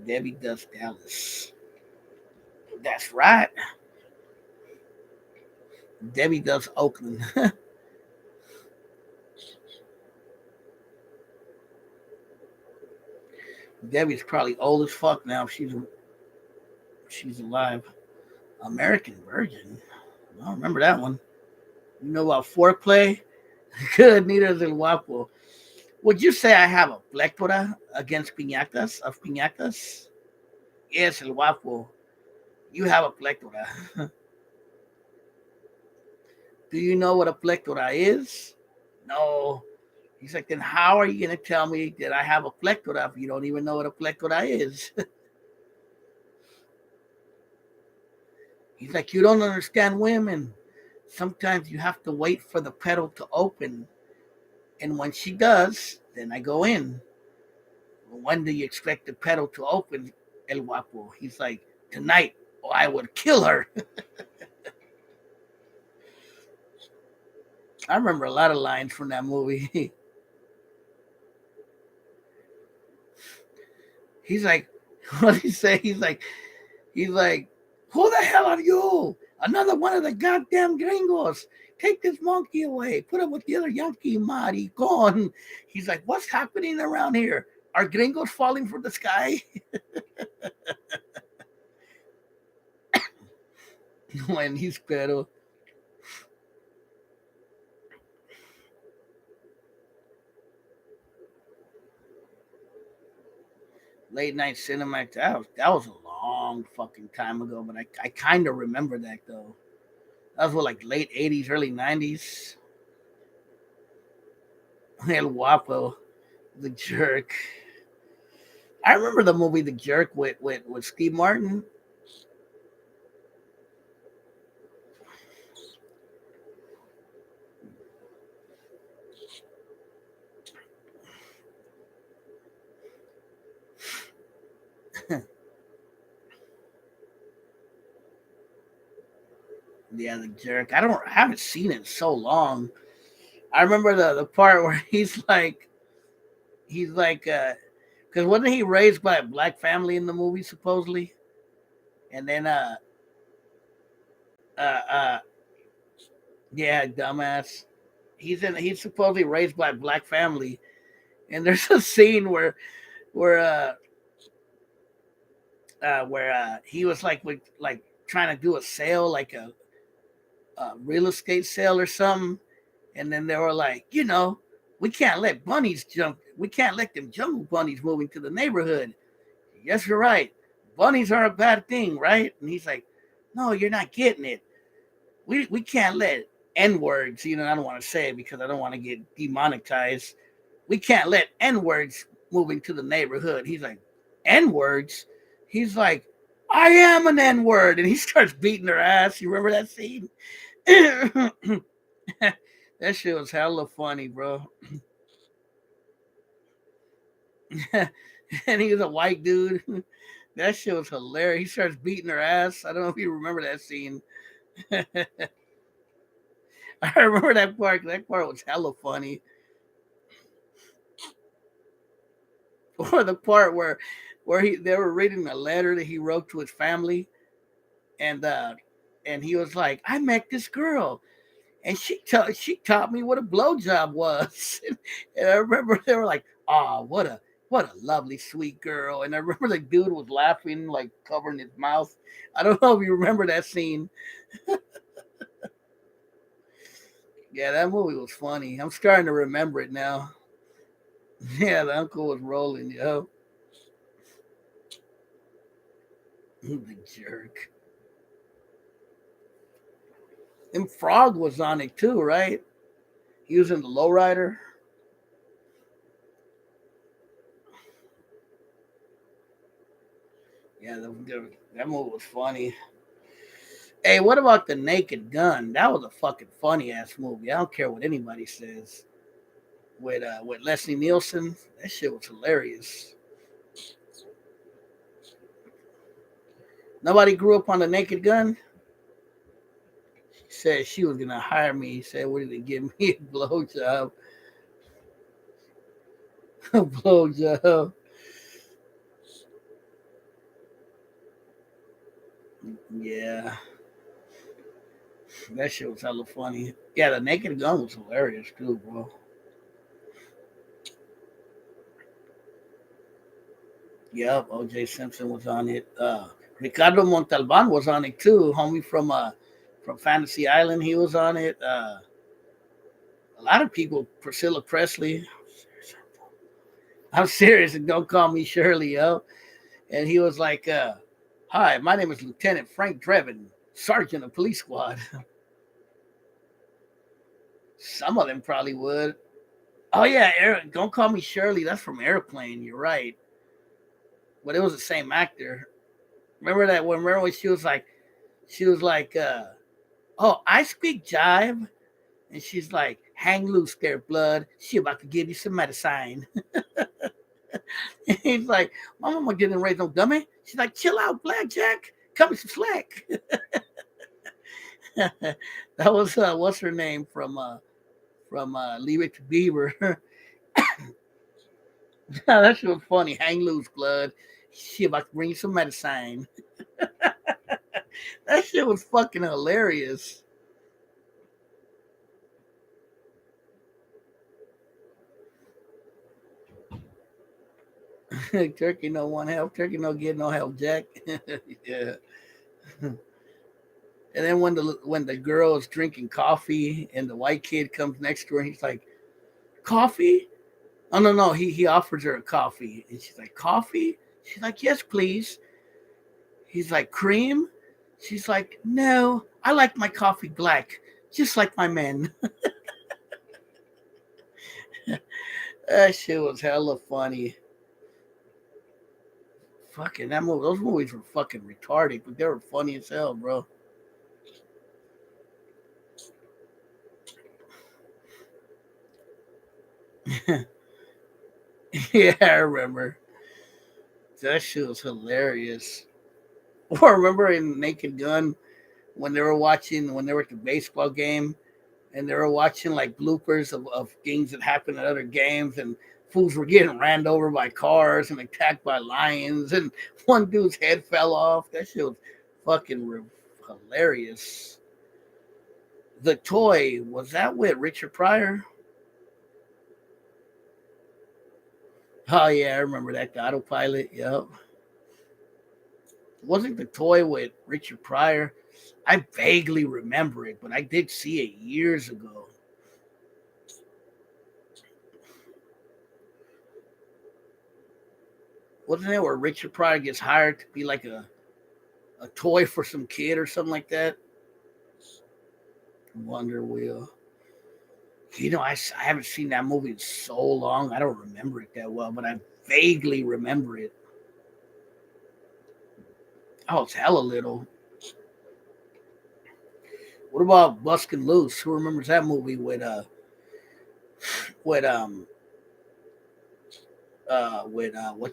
Debbie Does Dallas. That's right. Debbie Does Oakland. Debbie's probably old as fuck now. She's alive. American Virgin. I don't remember that one. You know about Foreplay? Good, neither than Wapo. Would you say I have a plectora against piñatas of piñatas? Yes, el guapo. You have a plectora. Do you know what a plectora is? No. He's like, then how are you going to tell me that I have a plectora if you don't even know what a plectora is? He's like, you don't understand women. Sometimes you have to wait for the pedal to open. And when she does, then I go in. Well, when do you expect the pedal to open, El Guapo? He's like, tonight, or I would kill her. I remember a lot of lines from that movie. He's like, what did he say? He's like, who the hell are you? Another one of the goddamn gringos. Take this monkey away. Put him with the other Yankee maricon. He's like, what's happening around here? Are gringos falling from the sky? When he's pedo. Late night cinema. That was a long fucking time ago, but I kind of remember that though. That was what, like late 80s, early 90s. El Guapo, the jerk. I remember the movie The Jerk with Steve Martin. Yeah, The Jerk. I haven't seen it in so long. I remember the part where he's like because wasn't he raised by a black family in the movie supposedly? And then uh uh yeah, dumbass. He's supposedly raised by a black family, and there's a scene where he was like with like trying to do a sale, like a real estate sale or something, and then they were like, we can't let bunnies jump. We can't let them jungle bunnies move into the neighborhood. Yes, you're right. Bunnies are a bad thing, right? And he's like, no, you're not getting it. We can't let N words. I don't want to say it because I don't want to get demonetized. We can't let N words move into the neighborhood. He's like, N words. He's like, I am an N word, and he starts beating her ass. You remember that scene? That shit was hella funny, bro. And he was a white dude. That shit was hilarious. He starts beating her ass. I don't know if you remember that scene. I remember that part. That part was hella funny. Or the part where they were reading a letter that he wrote to his family, and he was like, I met this girl, and she taught me what a blowjob was. And I remember they were like, "Oh, what a lovely, sweet girl." And I remember the dude was laughing, like covering his mouth. I don't know if you remember that scene. Yeah, that movie was funny. I'm starting to remember it now. Yeah, the uncle was rolling, yo. The jerk. And Frog was on it too, right? He was in the lowrider. Yeah, that movie was funny. Hey, what about The Naked Gun? That was a fucking funny ass movie. I don't care what anybody says. With Leslie Nielsen, that shit was hilarious. Nobody grew up on The Naked Gun. She said she was gonna hire me. He said, "What did they give me a blowjob?" A blowjob. Yeah, that shit was hella funny. Yeah, The Naked Gun was hilarious too, bro. Yep, O.J. Simpson was on it. Ricardo Montalban was on it too, homie from Fantasy Island. He was on it. A lot of people. Priscilla Presley. I'm serious, and don't call me Shirley, yo. And he was like, "Hi, my name is Lieutenant Frank Drebin, Sergeant of Police Squad." Some of them probably would. Oh yeah, Eric, don't call me Shirley. That's from Airplane. You're right, but it was the same actor. Remember that? Remember when she was like, "Oh, I speak jive," and she's like, "Hang loose there, blood. She about to give you some medicine." And he's like, "My mama didn't raise no dummy." She's like, "Chill out, Blackjack. Cut me some slack." That was what's her name from Leave It to Beaver. That shit was funny. Hang loose, blood. She about to bring you some medicine. That shit was fucking hilarious. Turkey no want help. Turkey no get no help, Jack. Yeah. And then when the girl is drinking coffee and the white kid comes next to her, and he's like, "Coffee?" Oh no, he offers her a coffee, and she's like, "Coffee?" She's like, "Yes, please." He's like, "Cream?" She's like, "No, I like my coffee black, just like my men." That shit was hella funny. Fucking that movie, those movies were fucking retarded, but they were funny as hell, bro. Yeah, I remember. That shit was hilarious. Or remember in Naked Gun when they were at the baseball game and they were watching like bloopers of things that happened at other games and fools were getting ran over by cars and attacked by lions and one dude's head fell off. That shit was hilarious. The Toy, was that with Richard Pryor? Oh yeah, I remember that, the autopilot. Yep. Wasn't The Toy with Richard Pryor? I vaguely remember it, but I did see it years ago. Wasn't it where Richard Pryor gets hired to be like a toy for some kid or something like that? Wonder Wheel. I haven't seen that movie in so long. I don't remember it that well, but I vaguely remember it. Oh, it's hella little. What about Buskin' Loose? Who remembers that movie with what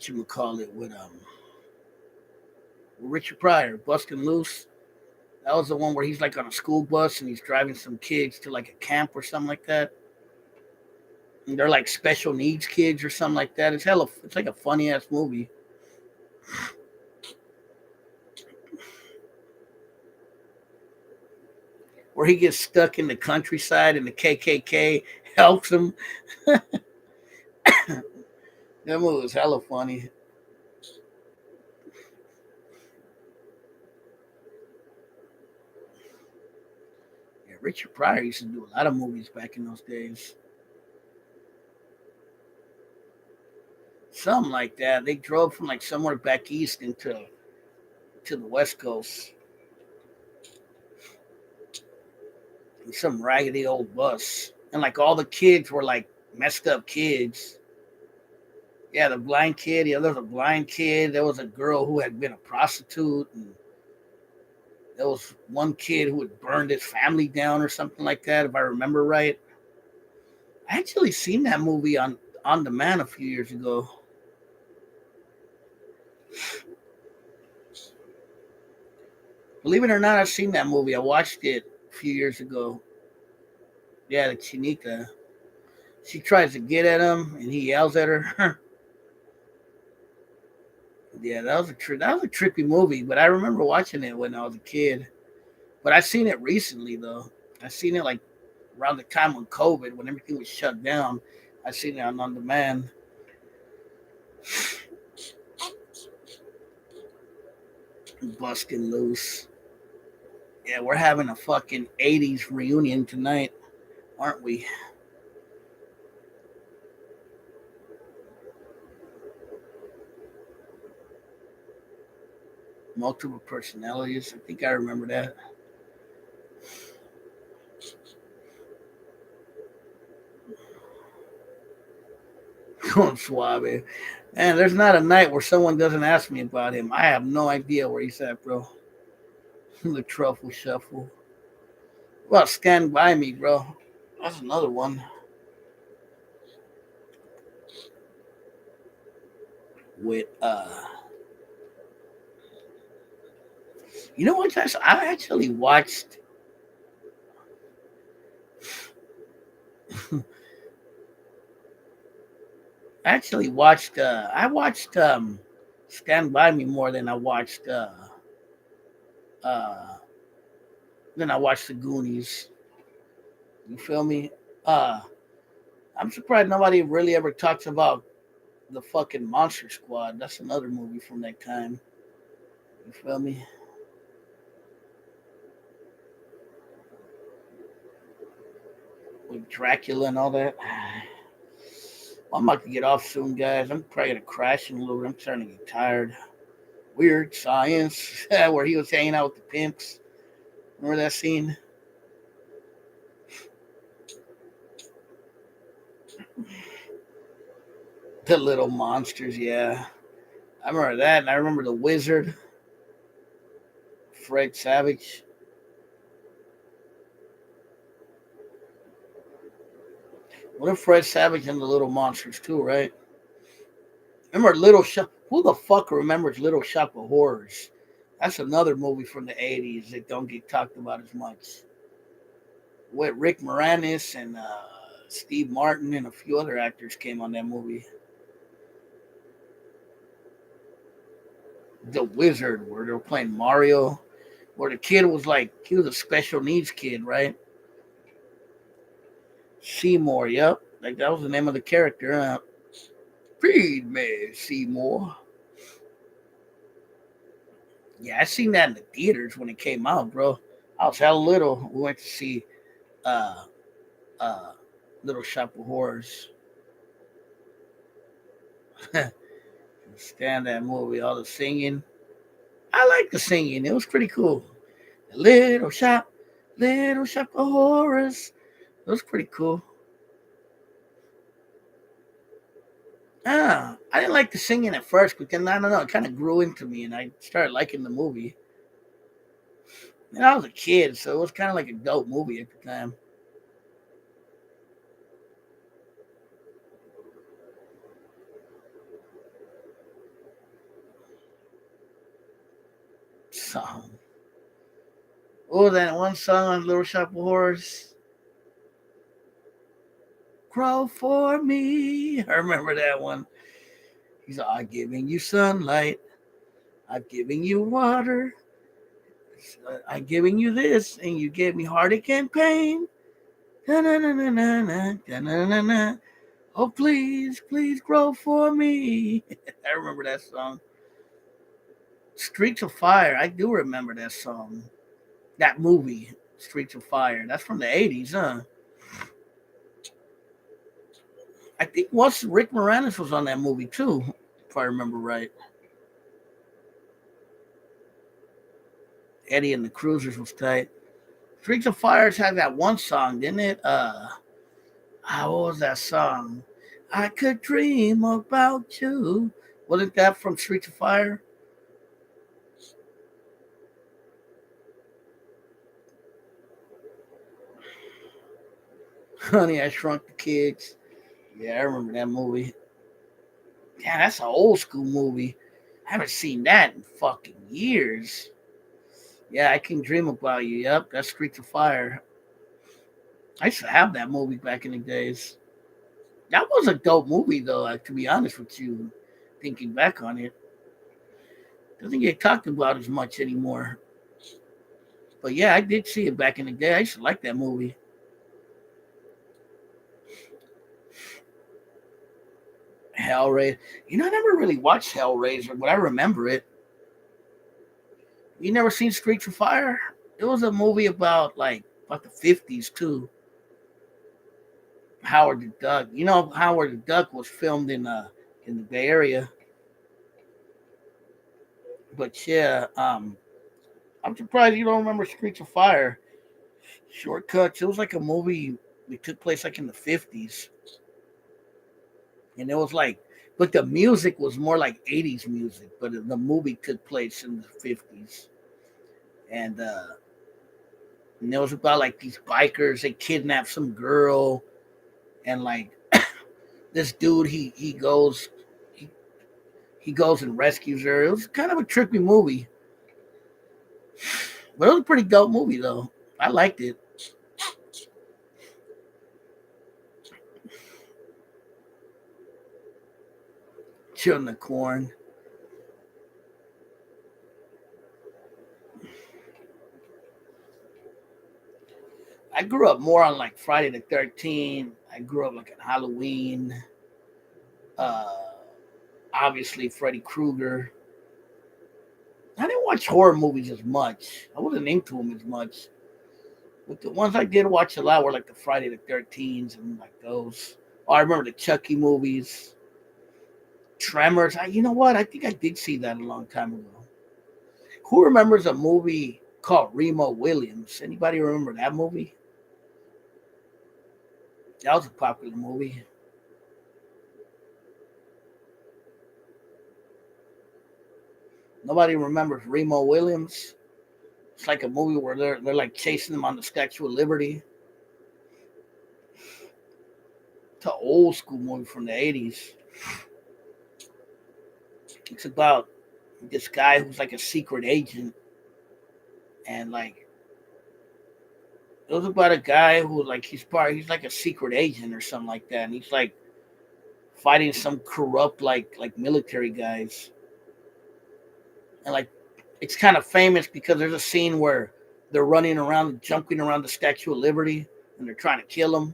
you call it with Richard Pryor, Buskin' Loose? That was the one where he's like on a school bus and he's driving some kids to like a camp or something like that. And they're like special needs kids or something like that. It's like a funny ass movie. Where he gets stuck in the countryside and the KKK helps him. That movie was hella funny. Yeah, Richard Pryor used to do a lot of movies back in those days. Something like that. They drove from like somewhere back east into to the west coast in some raggedy old bus, and like all the kids were like messed up kids. Yeah, the blind kid. Yeah, there was a blind kid. There was a girl who had been a prostitute, and there was one kid who had burned his family down or something like that, if I remember right. I actually seen that movie on demand a few years ago. Believe it or not, I've seen that movie. I watched it a few years ago. Yeah, the Chinica. She tries to get at him, and he yells at her. Yeah, that was a trippy movie. But I remember watching it when I was a kid. But I seen it recently though. I seen it like around the time when COVID, when everything was shut down. I seen it on demand. Busting loose. Yeah, we're having a fucking '80s reunion tonight, aren't we? Multiple personalities. I think I remember that. Going Suave. And there's not a night where someone doesn't ask me about him. I have no idea where he's at, bro. The Truffle Shuffle. Well, Stand By Me, bro. That's another one. With you know what, Josh? I actually watched I watched Stand By Me more uh than I watched the Goonies. You feel me? Uh I'm surprised nobody really ever talks about the fucking Monster Squad. That's another movie from that time. You feel me? With Dracula and all that. I'm about to get off soon, guys. I'm probably gonna crash in a little bit. I'm starting to get tired. Weird Science, where he was hanging out with the pimps. Remember that scene? The little monsters, yeah. I remember that, and I remember the wizard, Fred Savage. What if Fred Savage and the Little Monsters too, right? Remember Little Shop? Who the fuck remembers Little Shop of Horrors? That's another movie from the '80s that don't get talked about as much. With Rick Moranis and Steve Martin and a few other actors came on that movie. The Wizard, where they were playing Mario, where the kid was like he was a special needs kid, right? Seymour, yep, like that was the name of the character. Feed me, Seymour. Yeah, I seen that in the theaters when it came out, bro. I was hella little. We went to see uh uh Little Shop of Horrors. Stand that movie, all the singing. I like the singing. It was pretty cool. Little Shop of Horrors. It was pretty cool. I didn't like the singing at first, but then I don't know, it kind of grew into me, and I started liking the movie. And I was a kid, so it was kind of like a dope movie at the time. So, oh, that one song on Little Shop of Horrors, "Crawl for Me." I remember that one. He's like, "I'm giving you sunlight. I'm giving you water. I'm giving you this, and you gave me heartache and pain. Da-na-na-na-na-na, da-na-na-na. Oh, please, please grow for me." I remember that song. Streets of Fire. I do remember that song. That movie, Streets of Fire. That's from the '80s, huh? I think once Rick Moranis was on that movie too, if I remember right. Eddie and the Cruisers was tight. Streets of Fire had that one song, didn't it? What was that song? I could dream about you. Wasn't that from Streets of Fire? Honey, I Shrunk the Kids. Yeah, I remember that movie. Yeah, that's an old school movie. I haven't seen that in fucking years. Yeah, I Can Dream About You. Yep, that's Streets of Fire. I used to have that movie back in the days. That was a dope movie, though, to be honest with you, thinking back on it. Doesn't get talked about as much anymore. But yeah, I did see it back in the day. I used to like that movie. Hellraiser. You know, I never really watched Hellraiser, but I remember it. You never seen Streets of Fire? It was a movie about the '50s too. Howard the Duck. You know, Howard the Duck was filmed in the Bay Area. But yeah, I'm surprised you don't remember Streets of Fire. Shortcuts. It was like a movie that took place like in the 50s, and it was like, but the music was more like 80s music, but the movie took place in the 50s, and and it was about like these bikers. They kidnap some girl, and like this dude, he he goes and rescues her. It was kind of a trippy movie, but it was a pretty dope movie though. I liked it. Children the Corn. I grew up more on like Friday the 13th. I grew up like on Halloween. Uh, Obviously Freddy Krueger. I didn't watch horror movies as much. I wasn't into them as much. But the ones I did watch a lot were like the Friday the 13th and like those. Oh, I remember the Chucky movies. Tremors. You know what? I think I did see that a long time ago. Who remembers a movie called Remo Williams? Anybody remember that movie? That was a popular movie. Nobody remembers Remo Williams. It's like a movie where they're like chasing them on the Statue of Liberty. It's an old school movie from the 80s. It's about this guy who's like a secret agent, and like it was about a guy who like he's like a secret agent or something like that, and he's like fighting some corrupt like military guys, and like it's kind of famous because there's a scene where they're running around, jumping around the Statue of Liberty, and they're trying to kill him.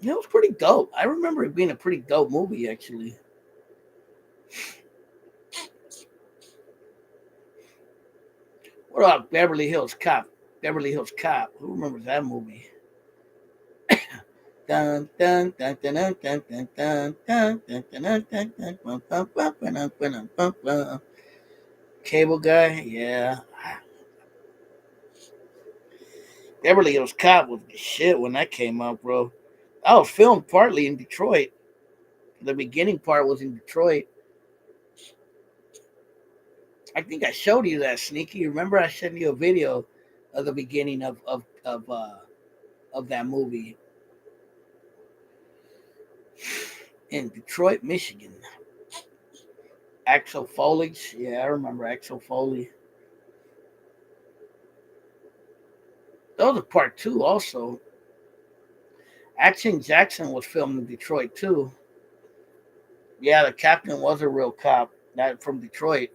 Yeah, it was pretty dope. I remember it being a pretty dope movie actually. What about Beverly Hills Cop? Beverly Hills Cop. Who remembers that movie? Dun dun dun dun dun dun dun dun dun dun dun dun dun bum, bum, bum, bum, bum, bum, bum. Cable Guy, yeah. Beverly Hills Cop was the shit when that came out, bro. I was filmed partly in Detroit. The beginning part was in Detroit. I think I showed you that, Sneaky. Remember, I sent you a video of the beginning of that movie in Detroit, Michigan. Axel Foley. Yeah, I remember Axel Foley. That was a part two, also. Action Jackson was filmed in Detroit too. Yeah, the captain was a real cop. That from Detroit.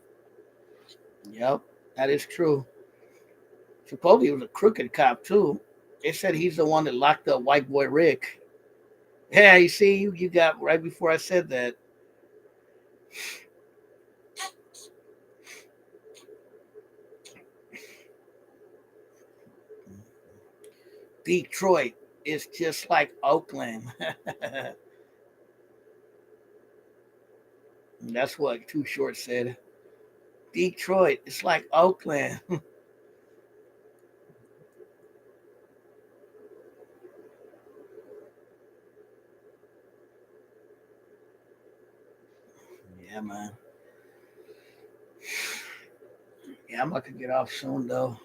Yep, that is true. Supposedly he was a crooked cop too. They said he's the one that locked up white boy Rick. Yeah, you see, you got right before I said that. Detroit is just like Oakland. That's what Too Short said. Detroit, it's like Oakland. Yeah, man. Yeah, I'm about to get off soon though.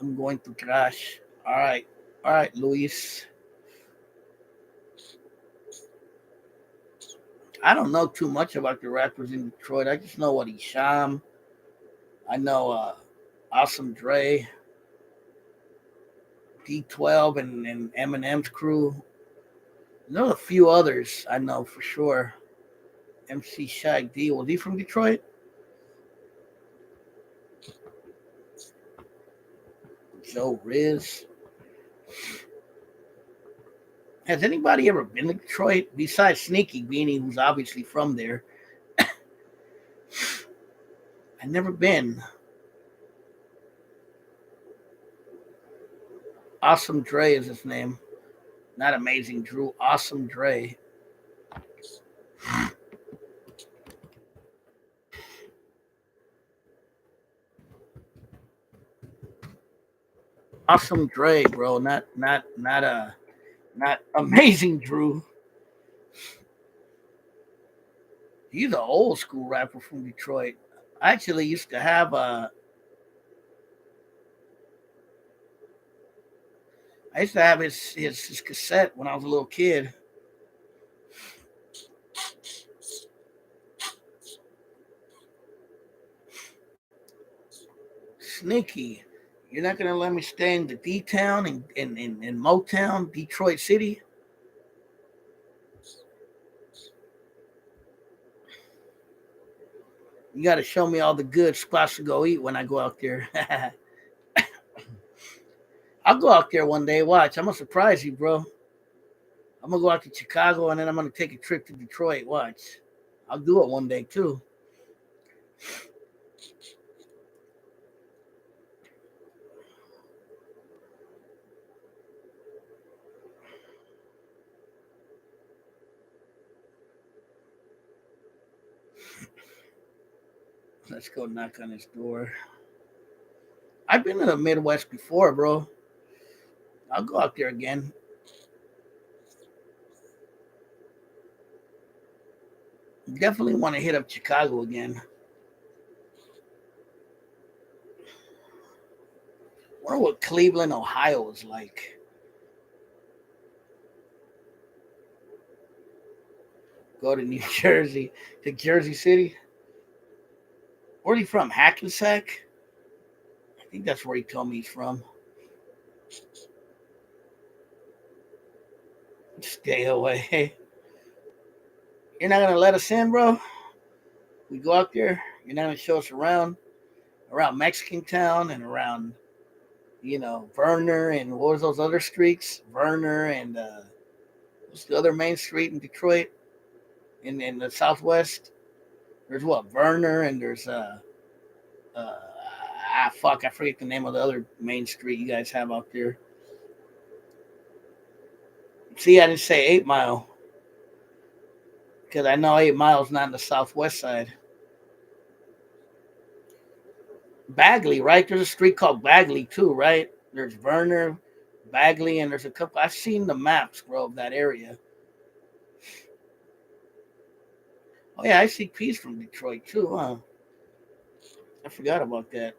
I'm going to crash. All right. All right, Luis. I don't know too much about the rappers in Detroit. I just know what Esham. I know Awesome Dre, D12, and Eminem's crew. There's a few others I know for sure. MC Shag D. Was he from Detroit? Joe Riz. Has anybody ever been to Detroit besides Sneaky Beanie, who's obviously from there? I've never been. Awesome Dre is his name. Not Amazing Drew. Awesome Dre. Awesome Dre, bro. Not amazing Drew. He's an old school rapper from Detroit. I actually used to have I used to have his cassette when I was a little kid. Sneaky. You're not gonna let me stay in the D town in Motown, Detroit City. You got to show me all the good spots to go eat when I go out there. I'll go out there one day. Watch, I'm gonna surprise you, bro. I'm gonna go out to Chicago and then I'm gonna take a trip to Detroit. Watch, I'll do it one day too. Let's go knock on his door. I've been to the Midwest before, bro. I'll go out there again. Definitely want to hit up Chicago again. Wonder what Cleveland, Ohio is like. Go to New Jersey, to Jersey City. Where's he from? Hackensack? I think that's where he told me he's from. Stay away. You're not gonna let us in, bro. We go out there. You're not gonna show us around Mexican Town and around, Verner and what was those other streets? Verner and what's the other main street in Detroit in the Southwest? There's what Verner and there's uh fuck, I forget the name of the other main street you guys have out there. See, I didn't say 8 Mile because I know 8 Mile's not in the Southwest side. Bagley, right? There's a street called Bagley too, right? There's Verner, Bagley, and there's a couple. I've seen the maps, bro, of that area. Oh yeah, I see Peace from Detroit too, huh? I forgot about that.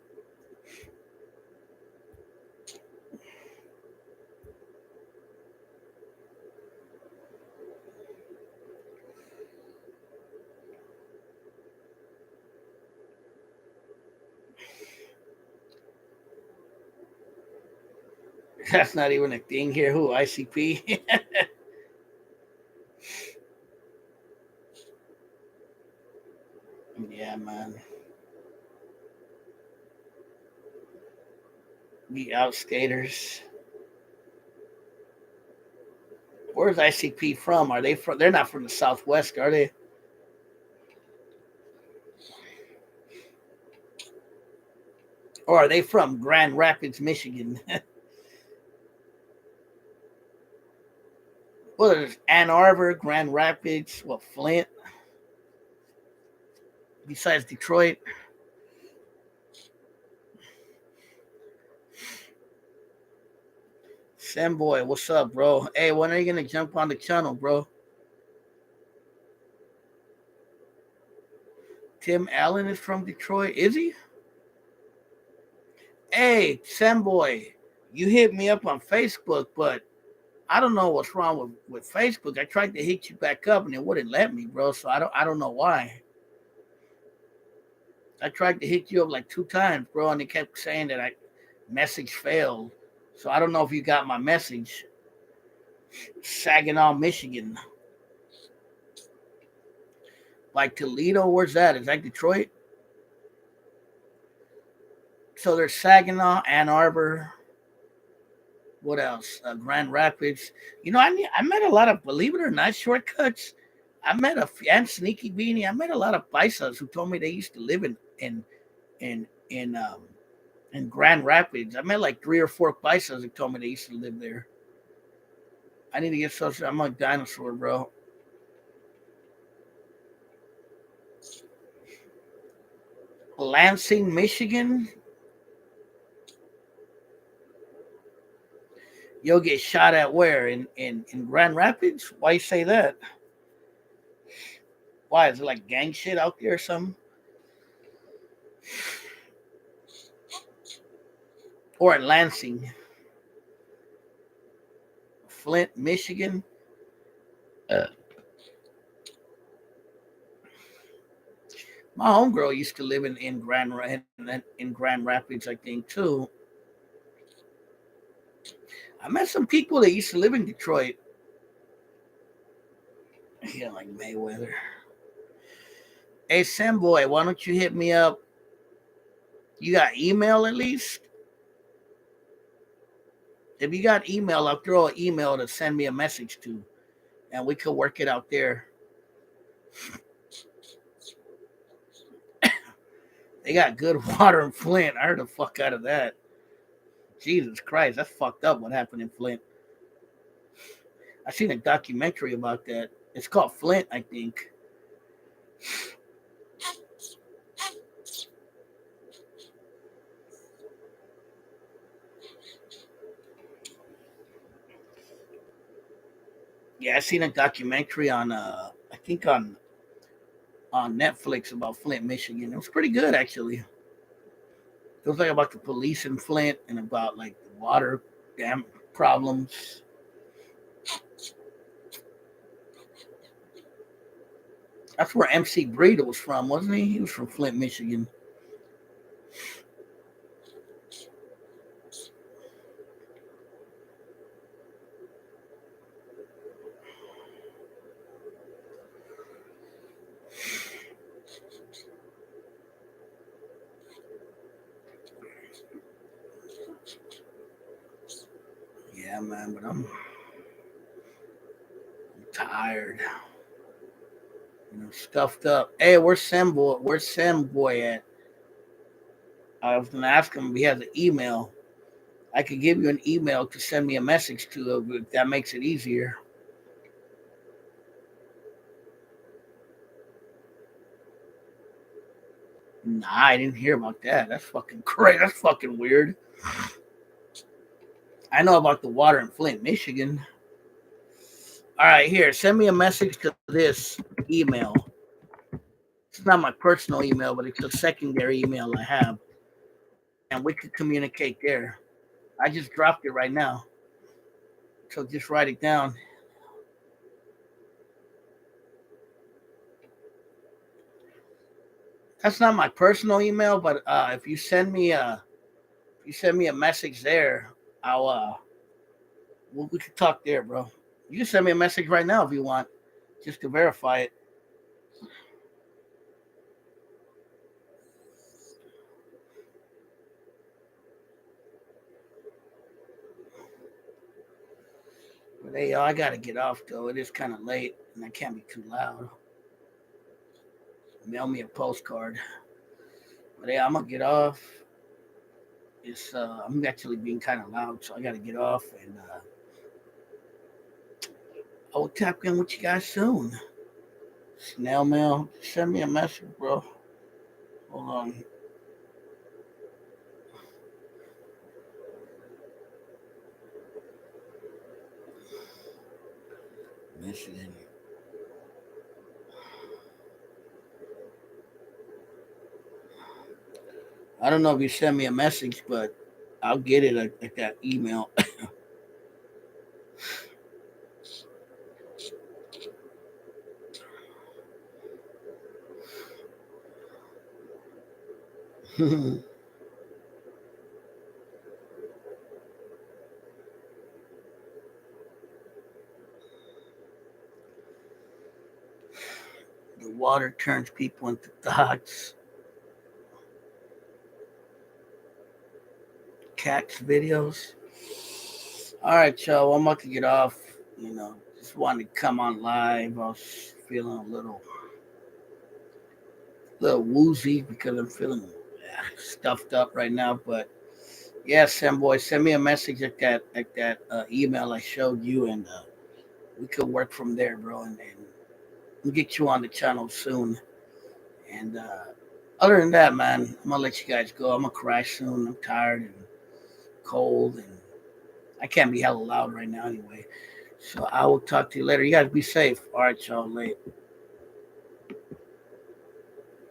That's not even a thing here. Who ICP? Yeah, man. The outskaters. Where's ICP from? Are they from? They're not from the Southwest, are they? Or are they from Grand Rapids, Michigan? Well, there's Ann Arbor, Grand Rapids, what Flint? Besides Detroit, Sam boy, what's up, bro? Hey, when are you gonna jump on the channel, bro? Tim Allen is from Detroit, is he? Hey, Sam boy, you hit me up on Facebook, but I don't know what's wrong with Facebook. I tried to hit you back up and it wouldn't let me, bro. So I don't know why. I tried to hit you up like 2 times, bro, and it kept saying that I message failed. So I don't know if you got my message. Saginaw, Michigan. Like Toledo, where's that? Is that Detroit? So there's Saginaw, Ann Arbor. What else? Grand Rapids. I met a lot of, believe it or not, shortcuts. I met and Sneaky Beanie. I met a lot of paisas who told me they used to live in in in Grand Rapids. I met like 3 or 4 paisas who told me they used to live there. I need to get social. I'm a dinosaur, bro. Lansing, Michigan. You'll get shot at where? In Grand Rapids? Why you say that? Why is it like gang shit out there or something? Or in Lansing, Flint, Michigan? Uh, my homegirl used to live in Grand Rapids, I think too. I met some people that used to live in Detroit. Yeah, like Mayweather. Hey, Sam boy, why don't you hit me up? You got email at least? If you got email, I'll throw an email to send me a message to, and we could work it out there. They got good water in Flint. I heard the fuck out of that. Jesus Christ, that's fucked up what happened in Flint. I seen a documentary about that. It's called Flint, I think. Yeah, I seen a documentary on I think on Netflix about Flint, Michigan. It was pretty good actually. It was like about the police in Flint and about like the water dam problems. That's where MC Breeder was from, wasn't he? He was from Flint, Michigan. Yeah, man, but I'm tired. Stuffed up. Hey, where's Sam boy? Where's Sam boy at? I was gonna ask him if he has an email. I could give you an email to send me a message to if that makes it easier. Nah, I didn't hear about that. That's fucking crazy. That's fucking weird. I know about the water in Flint, Michigan. All right, here, send me a message to this email. It's not my personal email, but it's a secondary email I have, and we could communicate there. I just dropped it right now, so just write it down. That's not my personal email, but if you send me a message there, I'll we could talk there, bro. You can send me a message right now if you want, just to verify it. But hey, yo, I gotta get off though. It is kind of late, and I can't be too loud. Mail me a postcard. But hey, I'm gonna get off. It's I'm actually being kind of loud, so I gotta get off, and I will tap in with you guys soon. Snail mail, send me a message, bro. Hold on. Message. I don't know if you send me a message, but I'll get it at that email. The water turns people into thoughts. Cats videos. All right, y'all. Well, I'm about to get off. Just wanted to come on live. I was feeling a little woozy because I'm feeling stuffed up right now. But yeah, Sam boy, send me a message at that email I showed you, and we could work from there, bro. And we'll get you on the channel soon. And other than that, man, I'm gonna let you guys go. I'm gonna crash soon. I'm tired and cold, and I can't be hella loud right now anyway. So I will talk to you later. You guys be safe. All right, y'all. Late.